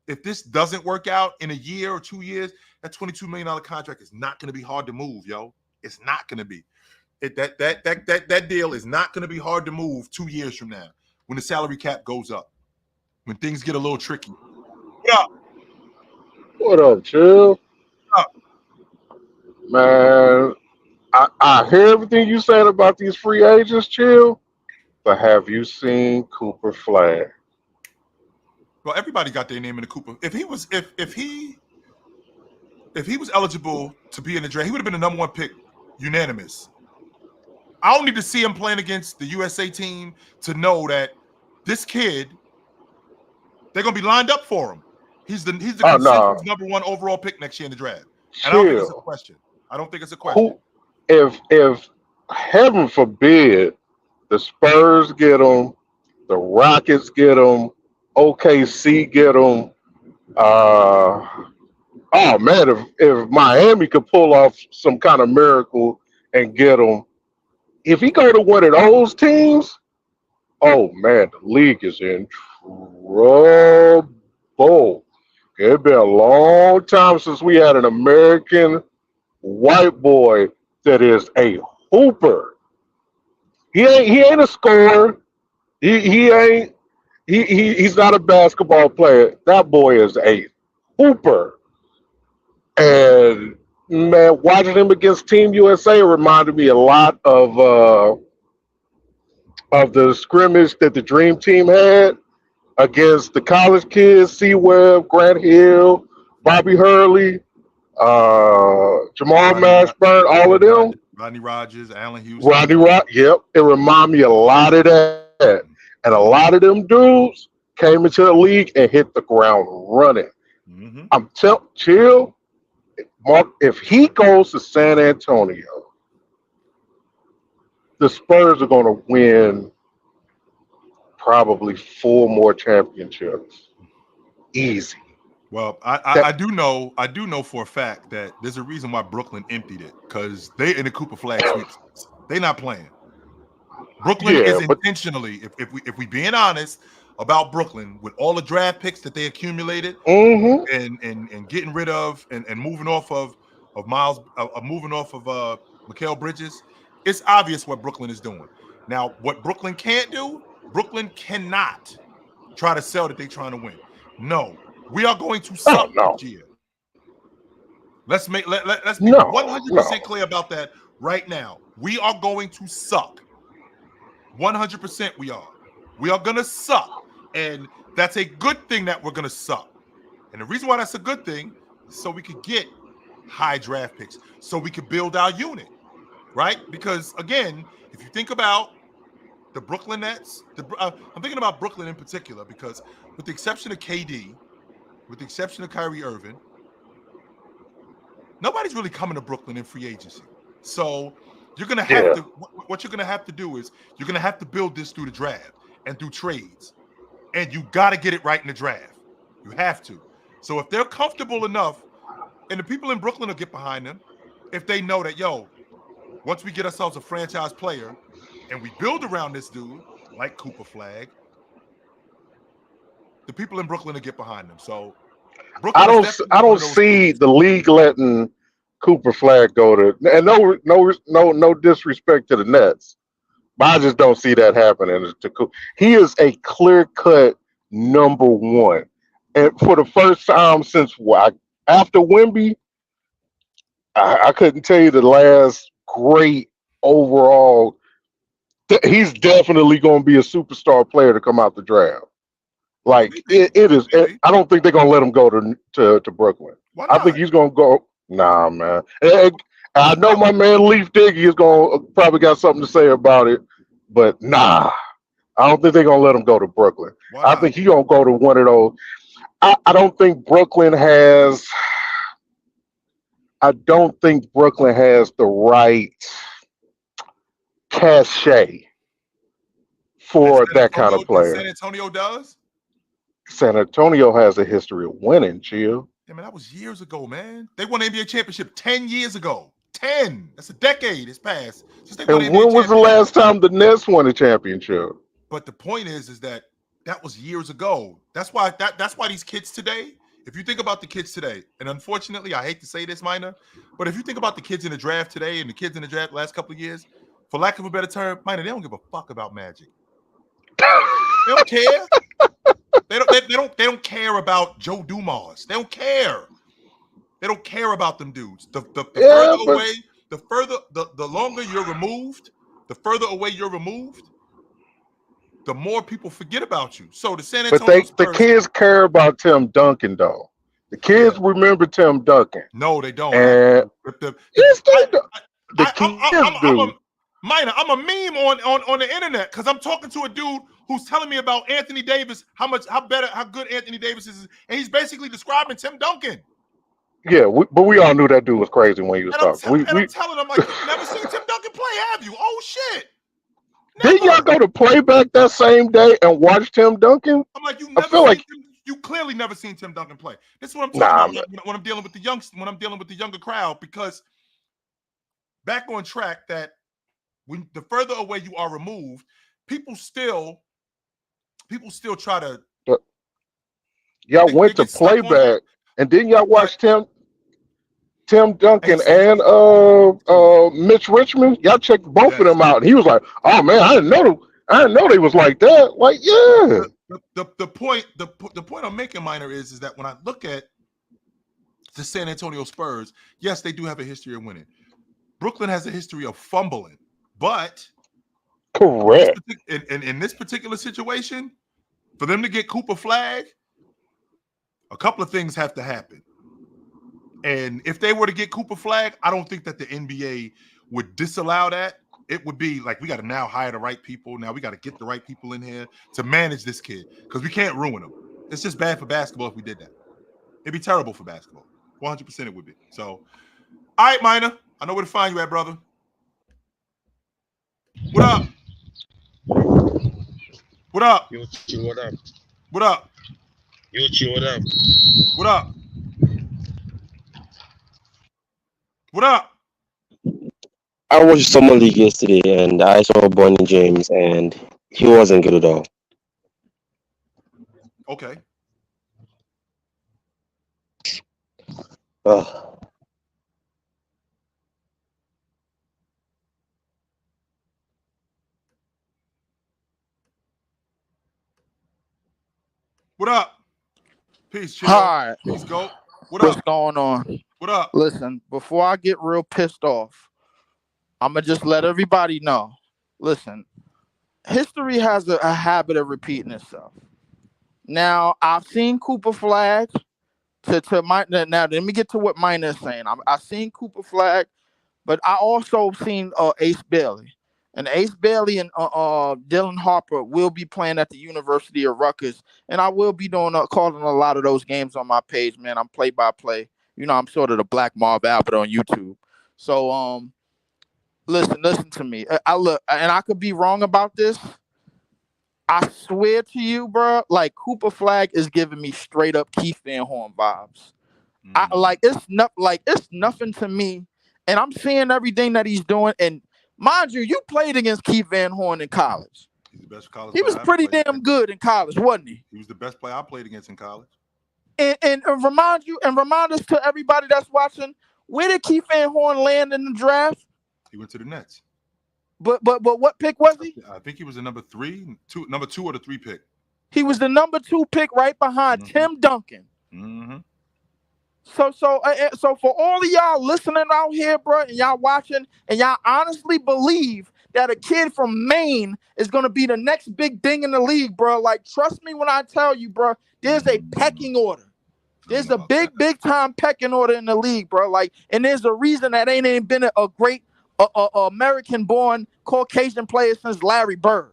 if this doesn't work out in a year or 2 years, that $22 million contract is not going to be hard to move, yo. It's not going to be. That deal is not going to be hard to move 2 years from now when the salary cap goes up, when things get a little tricky. What up? What up, chill? What up? Man, I hear everything you said about these free agents, chill. But have you seen Cooper Flag? Well, everybody got their name in the Cooper. If he was eligible to be in the draft, he would have been the number one pick, unanimous. I don't need to see him playing against the USA team to know that this kid, they're gonna be lined up for him. He's the Oh consensus no, number one overall pick next year in the draft. And I don't think it's a chill. question. I don't think it's a question. Who, if heaven forbid the Spurs get him, the Rockets get him, OKC get him. Uh, oh man, if Miami could pull off some kind of miracle and get him, if he go to one of those teams, oh man, the league is in trouble. It's been a long time since we had an American white boy that is a hooper. He ain't a scorer. He ain't he's not a basketball player. That boy is a hooper. And man, watching him against Team USA reminded me a lot of the scrimmage that the Dream Team had against the college kids, C Webb, Grant Hill, Bobby Hurley, Jamal Rodney, Mashburn, all of them. Rodney Rogers, Allen Houston. Rodney Rock, yep. It remind me a lot of that. And a lot of them dudes came into the league and hit the ground running. Mm-hmm. Chill, Mark, if he goes to San Antonio, the Spurs are gonna win probably four more championships. Easy. Well, That I do know for a fact that there's a reason why Brooklyn emptied it because they in the Cooper Flag sweepstakes. They not playing. Brooklyn yeah, is but intentionally, if we being honest about Brooklyn, with all the draft picks that they accumulated hmm and getting rid of and moving off of Miles, moving off of Mikal Bridges, it's obvious what Brooklyn is doing. Now, what Brooklyn can't do, Brooklyn cannot try to sell that they're trying to win. No, we are going to oh suck no. next year. Let's be No, 100% no. clear about that right now. We are going to suck. 100% we are. We are going to suck. And that's a good thing that we're going to suck. And the reason why that's a good thing is so we could get high draft picks, so we could build our unit, right? Because again, if you think about the Brooklyn Nets, I'm thinking about Brooklyn in particular because with the exception of KD, with the exception of Kyrie Irving, nobody's really coming to Brooklyn in free agency. So you're gonna have Yeah. to what you're gonna have to do is you're gonna have to build this through the draft and through trades. And you gotta get it right in the draft. You have to. So if they're comfortable enough, and the people in Brooklyn will get behind them, if they know that, yo, once we get ourselves a franchise player and we build around this dude, like Cooper Flag, the people in Brooklyn will get behind them. So Brooklyn is I definitely one don't of those see teams. the league letting Cooper Flag go to, and no disrespect to the Nets, but I just don't see that happening to Cooper. He is a clear cut number one, and for the first time since what, after Wimby, I couldn't tell you the last great overall. He's definitely going to be a superstar player to come out the draft. Like Maybe, it is. maybe. I don't think they're gonna let him go to Brooklyn. Why I think not? he's gonna go. Nah, man. I know my man Leaf Diggy is gonna probably got something to say about it, but nah, I don't think they're gonna let him go to Brooklyn. Why I not? think he gonna go to one of those. I don't think Brooklyn has. I don't think Brooklyn has the right cachet for that kind of And player. San Antonio does? San Antonio has a history of winning, chill. Yeah, man, that was years ago, man. They won the NBA championship 10 years ago. 10. That's a decade has passed since they won the And NBA when was the championship. last time the Nets won a championship? But the point is that that was years ago. That's why these kids today, if you think about the kids today, and unfortunately, I hate to say this, minor, but if you think about the kids in the draft today and the kids in the draft the last couple of years, for lack of a better term, minor, they don't give a fuck about Magic. They don't care. They don't care about Joe Dumas. They don't care. They don't care about them dudes. The further Yeah, but away, the longer you're removed, the further away you're removed, the more people forget about you. So the San but Antonio the Spurs, kids care about Tim Duncan though. The yeah, kids remember Tim Duncan, no, they don't and actually. yes, I, they do. The I'm kids do. a minor. I'm a meme on the internet because I'm talking to a dude who's telling me about Anthony Davis, how good Anthony Davis is, and he's basically describing Tim Duncan. Yeah, but we all knew that dude was crazy when he was talking. I'm telling him like you've never seen Tim Duncan play, have you? Oh shit, Didn't y'all never. go to playback that same day and watch Tim Duncan? I'm like you I never feel seen like Tim. You clearly never seen Tim Duncan play. This is what I'm talking nah, about man. when I'm dealing with when I'm dealing with the younger crowd because back on track that when the further away you are removed, people still try to Y'all they went to get stuck on that. playback and then y'all But watched Tim Duncan Ace, and Mitch Richmond. Y'all checked both of yes. them out. And he was like, "Oh man, I didn't know they was like that." Like, yeah, The point I'm making, minor, is that when I look at the San Antonio Spurs, yes, they do have a history of winning. Brooklyn has a history of fumbling, but correct. in this particular situation, for them to get Cooper Flag, a couple of things have to happen. And if they were to get Cooper Flag, I don't think that the NBA would disallow that. It would be like, we got to now hire the right people. Now we got to get the right people in here to manage this kid because we can't ruin him. It's just bad for basketball if we did that. It'd be terrible for basketball. 100% it would be. So, all right, Minor. I know where to find you at, brother. What up? What up? Yochi, what up? What up? Yochi, what up? What up? What up? I watched Summer League yesterday and I saw Bonnie James and he wasn't good at all. Okay. Ugh. What up? Peace, chill. Hi, Peace, go. What what's up? going on? What up? Listen, before I get real pissed off, I'm going to just let everybody know. Listen, history has a habit of repeating itself. Now, I've seen Cooper Flag to my now. Let me get to what mine is saying. I've seen Cooper Flag, but I also seen Ace Bailey, and Ace Bailey and Dylan Harper will be playing at the University of Rutgers, and I will be doing calling a lot of those games on my page. Man, I'm play by play. You know, I'm sort of the Black Marv Albert on YouTube. So listen to me. I look, and I could be wrong about this. I swear to you, bro, like Cooper Flag is giving me straight up Keith Van Horn vibes. I like it's nothing to me, and I'm seeing everything that he's doing. And mind you, you played against Keith Van Horn in college. He's the best college He player was I ever pretty played damn against. good in college, wasn't he? He was the best player I played against in college. And remind us to everybody that's watching, where did Keith Van Horn land in the draft? He went to the Nets. But what pick was he? I think he was the number two or the 3 pick. He was the number 2 pick right behind Tim Duncan. Mm-hmm. So for all of y'all listening out here, bro, and y'all watching, and y'all honestly believe that a kid from Maine is gonna be the next big thing in the league, bro. Like, trust me when I tell you, bro, there's a pecking order. There's a big time pecking order in the league, bro. Like, and there's a reason that ain't been a great American-born Caucasian player since Larry Bird.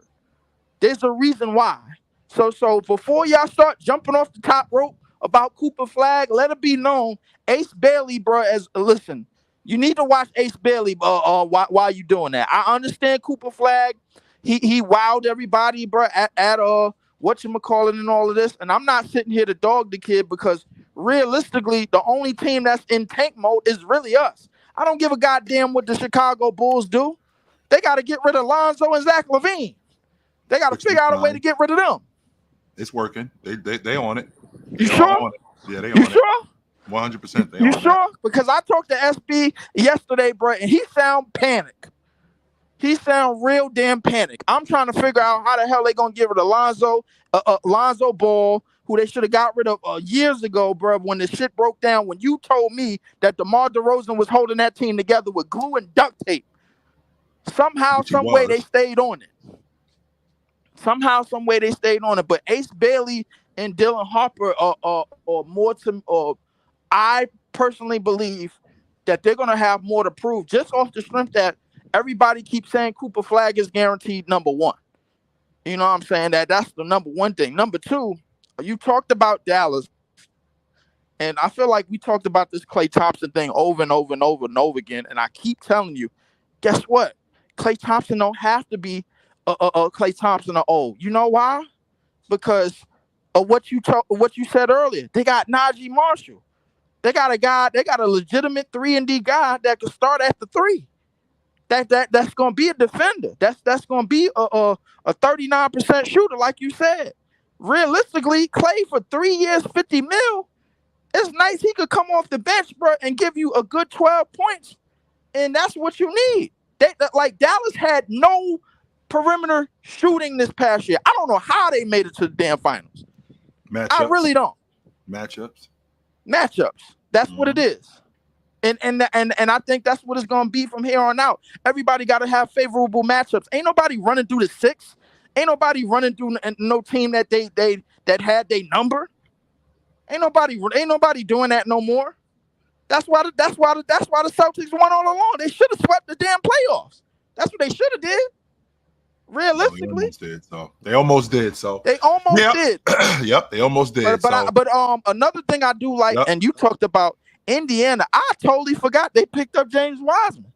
There's a reason why. So before y'all start jumping off the top rope about Cooper Flag, let it be known, Ace Bailey, bro. Listen, you need to watch Ace Bailey while you doing that. I understand Cooper Flag. He wowed everybody, bro, at whatchamacallit and all of this. And I'm not sitting here to dog the kid because realistically, the only team that's in tank mode is really us. I don't give a goddamn what the Chicago Bulls do. They got to get rid of Lonzo and Zach LaVine. They got to figure out a way to get rid of them. It's working. They on it. You sure? Yeah, they on you it. Sure? 100%. You sure? Because I talked to SB yesterday, bro, and he sound panicked. He sound real damn panic. I'm trying to figure out how the hell they gonna get rid of Lonzo Ball, who they should have got rid of years ago, bro. When the shit broke down, when you told me that DeMar DeRozan was holding that team together with glue and duct tape, somehow, Which he some way they was. stayed on it. Somehow, some way they stayed on it. But Ace Bailey and Dylan Harper are more to, or I personally believe that they're gonna have more to prove, just off the strength that everybody keeps saying Cooper Flag is guaranteed number one. You know what I'm saying? That's the number one thing. Number two, you talked about Dallas, and I feel like we talked about this Klay Thompson thing over and over and over and over again. And I keep telling you, guess what? Klay Thompson don't have to be Klay Thompson or old. You know why? Because of what you said earlier. They got Najee Marshall. They got a guy. They got a legitimate 3-and-D guy that can start at the 3. That's gonna be a defender. That's gonna be a 39% shooter, like you said. Realistically, Klay for 3 years, 50 mil. It's nice he could come off the bench, bro, and give you a good 12 points, and that's what you need. Like Dallas had no perimeter shooting this past year. I don't know how they made it to the damn finals. Matchups. I really don't. Matchups. That's what it is. And I think that's what it's gonna be from here on out. Everybody got to have favorable matchups. Ain't nobody running through the 6. Ain't nobody running through no team that that had their number. Ain't nobody doing that no more. That's why the Celtics won all along. They should have swept the damn playoffs. That's what they should have did. Realistically, they almost did. They almost did. Yep, they almost did. But another thing I do like, and you talked about Indiana. I totally forgot they picked up James Wiseman.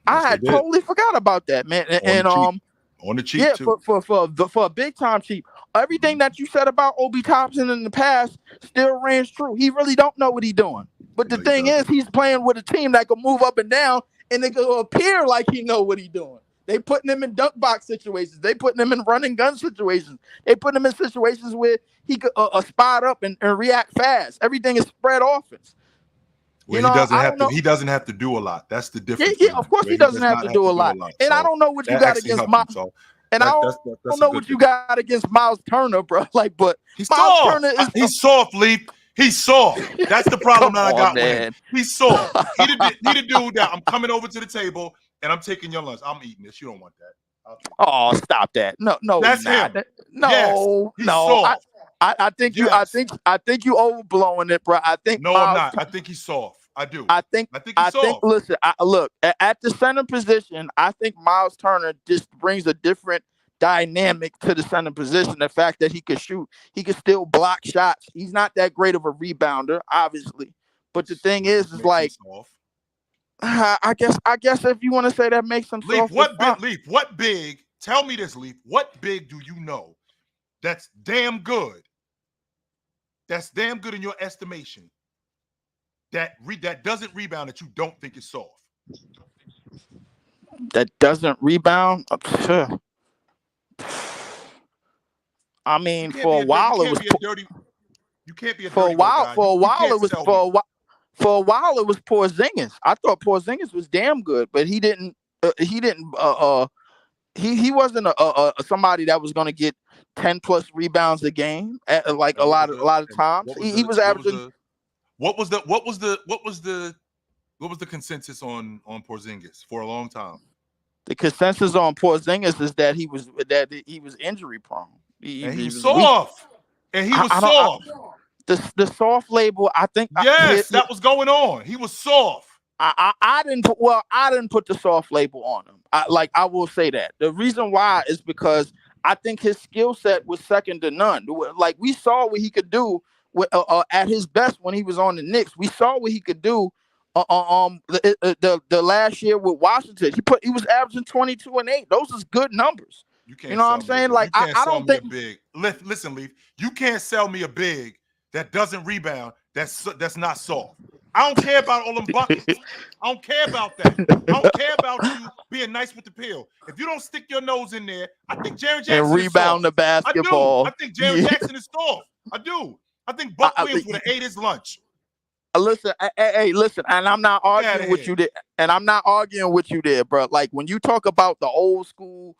I had totally forgot about that, man. On the cheap too. For a big time cheap. Everything that you said about Obi Toppin in the past still rings true. He really don't know what he's doing. But the thing is, he's playing with a team that can move up and down, and it will appear like he know what he's doing. They putting him in dunk box situations. They putting him in running gun situations. They putting him in situations where he could spot up and react fast. Everything is spread offense. Well, he doesn't have to do a lot. That's the difference. Yeah, of course he doesn't have to do a lot. And I don't know what you got against Miles. And I don't know what you got against Miles Turner, bro. Like, but he's Miles soft. Turner is He's soft, Leaf. He's soft. That's the problem that I got with him. He's soft. He the dude that I'm coming over to the table and I'm taking your lunch. I'm eating this. You don't want that. Oh, stop that. No, that's him. No. Soft. I think you overblowing it, bro. I think I'm not. I think he's soft. I do. I think he's soft. Listen, look, at the center position, I think Miles Turner just brings a different dynamic to the center position. The fact that he could shoot, he could still block shots. He's not that great of a rebounder, obviously. But the thing is like, I guess if you want to say that makes him soft. What big? Tell me this, Leaf. What big do you know that's damn good? That's damn good in your estimation. That doesn't rebound, that you don't think is soft. That doesn't rebound. I mean, for a while it was dirty. You can't be a for a while. For a while it was Porzingis. I thought Porzingis was damn good, but he didn't. He wasn't a somebody that was going to get 10+ rebounds a game. A lot of times he was averaging. What was the consensus on Porzingis for a long time? The consensus on Porzingis is that he was injury prone. He was soft. And he was soft. The soft label, I think. Yes, that was going on. He was soft. I didn't put the soft label on him. I will say that. The reason why is because I think his skill set was second to none. Like, we saw what he could do at his best when he was on the Knicks. We saw what he could do the last year with Washington. He was averaging 22 and 8. Those is good numbers. You know what I'm saying? Like, I don't think big. Listen, Leaf, you can't sell me a big that doesn't rebound. That's not soft. I don't care about all them buckets. I don't care about that. I don't care about you being nice with the pill. If you don't stick your nose in there, I think Jaren Jackson and rebound the basketball. I think Jaren Jackson is soft. I do. I think Buck Williams would have ate his lunch. Listen, hey, listen, and I'm not arguing with you. And I'm not arguing with you there, bro. Like when you talk about the old school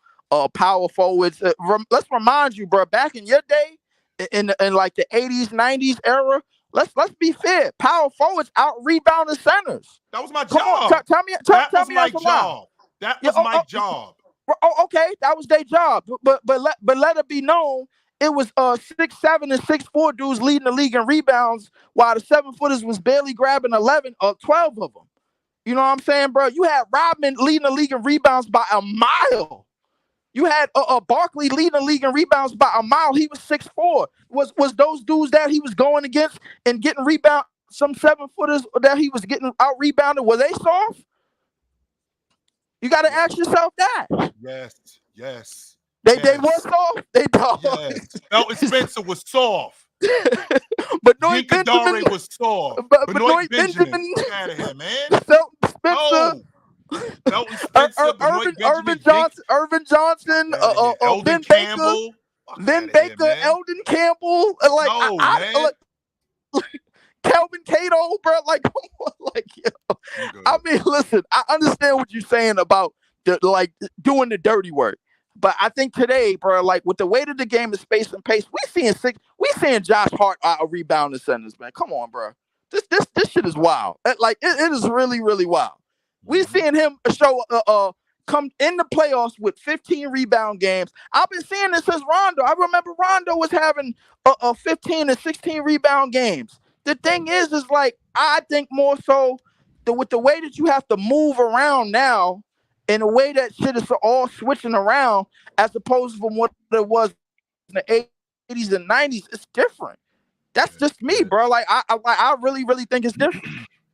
power forwards, let's remind you, bro, back in your day, in like the 80s, 90s era, let's be fair. Power forwards out rebounded centers. That was my Come on, job. tell me, That tell was me my that's a lie. job. That Yeah, was my job. okay, that was their job. But let it be known, it was 6'7" and 6'4" dudes leading the league in rebounds, while the 7-footers was barely grabbing 11 or 12 of them. You know what I'm saying, bro? You had Rodman leading the league in rebounds by a mile. You had Barkley leading the league in rebounds by a mile. He was 6'4". Was those dudes that he was going against and getting rebound, some 7-footers that he was getting out rebounded, were they soft? You got to ask yourself that. Yes. They were soft. They dog. Yes. Elton Spencer was soft. But Noit Benjamin Benjamin was soft. But Benoit Benjamin, Benjamin, get out of here, man. Spencer, No. Elton Spencer, Benoit Benjamin, Irvin Johnson, Eldon Ben Campbell, Baker, Eldon Campbell, like no, man. Kelvin Cato, bro. Like, yo. I mean, listen, I understand what you're saying about doing the dirty work. But I think today, bro, like with the way that the game is space and pace, we seeing Josh Hart out rebounding centers, man. Come on, bro. This shit is wild. Like it is really, really wild. We seeing him show come in the playoffs with 15 rebound games. I've been seeing this since Rondo. I remember Rondo was having 15 and 16 rebound games. The thing is like, I think more so with the way that you have to move around now, in a way that shit is all switching around, as opposed from what it was in the 80s and 90s, it's different. That's just me, bro. Like I really, really think it's different.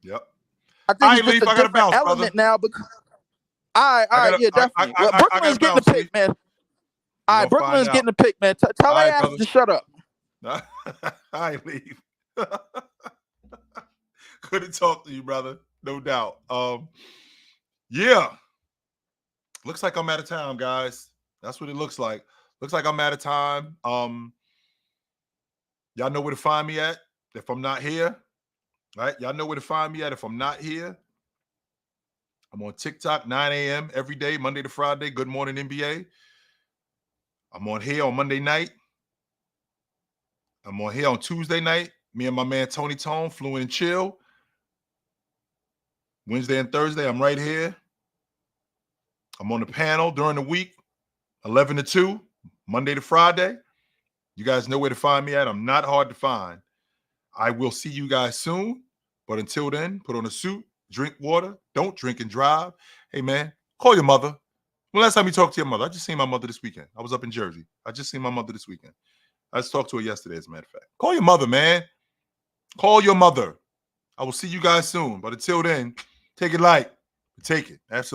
Yep. I think it's just a different element now. Because all right, yeah, definitely. Brooklyn's getting the pick, man. All right, Brooklyn's getting the pick, man. Tell their ass to shut up. I leave. Good to talk to you, brother. No doubt. Yeah. Looks like I'm out of town, guys. That's what it looks like. Looks like I'm out of time. Y'all know where to find me at if I'm not here. Right? Y'all know where to find me at if I'm not here. I'm on TikTok, 9 a.m. every day, Monday to Friday. Good morning, NBA. I'm on here on Monday night. I'm on here on Tuesday night. Me and my man Tony Tone, Fluent and Chill. Wednesday and Thursday, I'm right here. I'm on the panel during the week, 11 to 2, Monday to Friday. You guys know where to find me at. I'm not hard to find. I will see you guys soon. But until then, put on a suit, drink water, don't drink and drive. Hey, man, call your mother. When last time you talked to your mother? I just seen my mother this weekend. I was up in Jersey. I just seen my mother this weekend. I just talked to her yesterday, as a matter of fact. Call your mother, man. Call your mother. I will see you guys soon. But until then, take it light. Take it. Absolutely.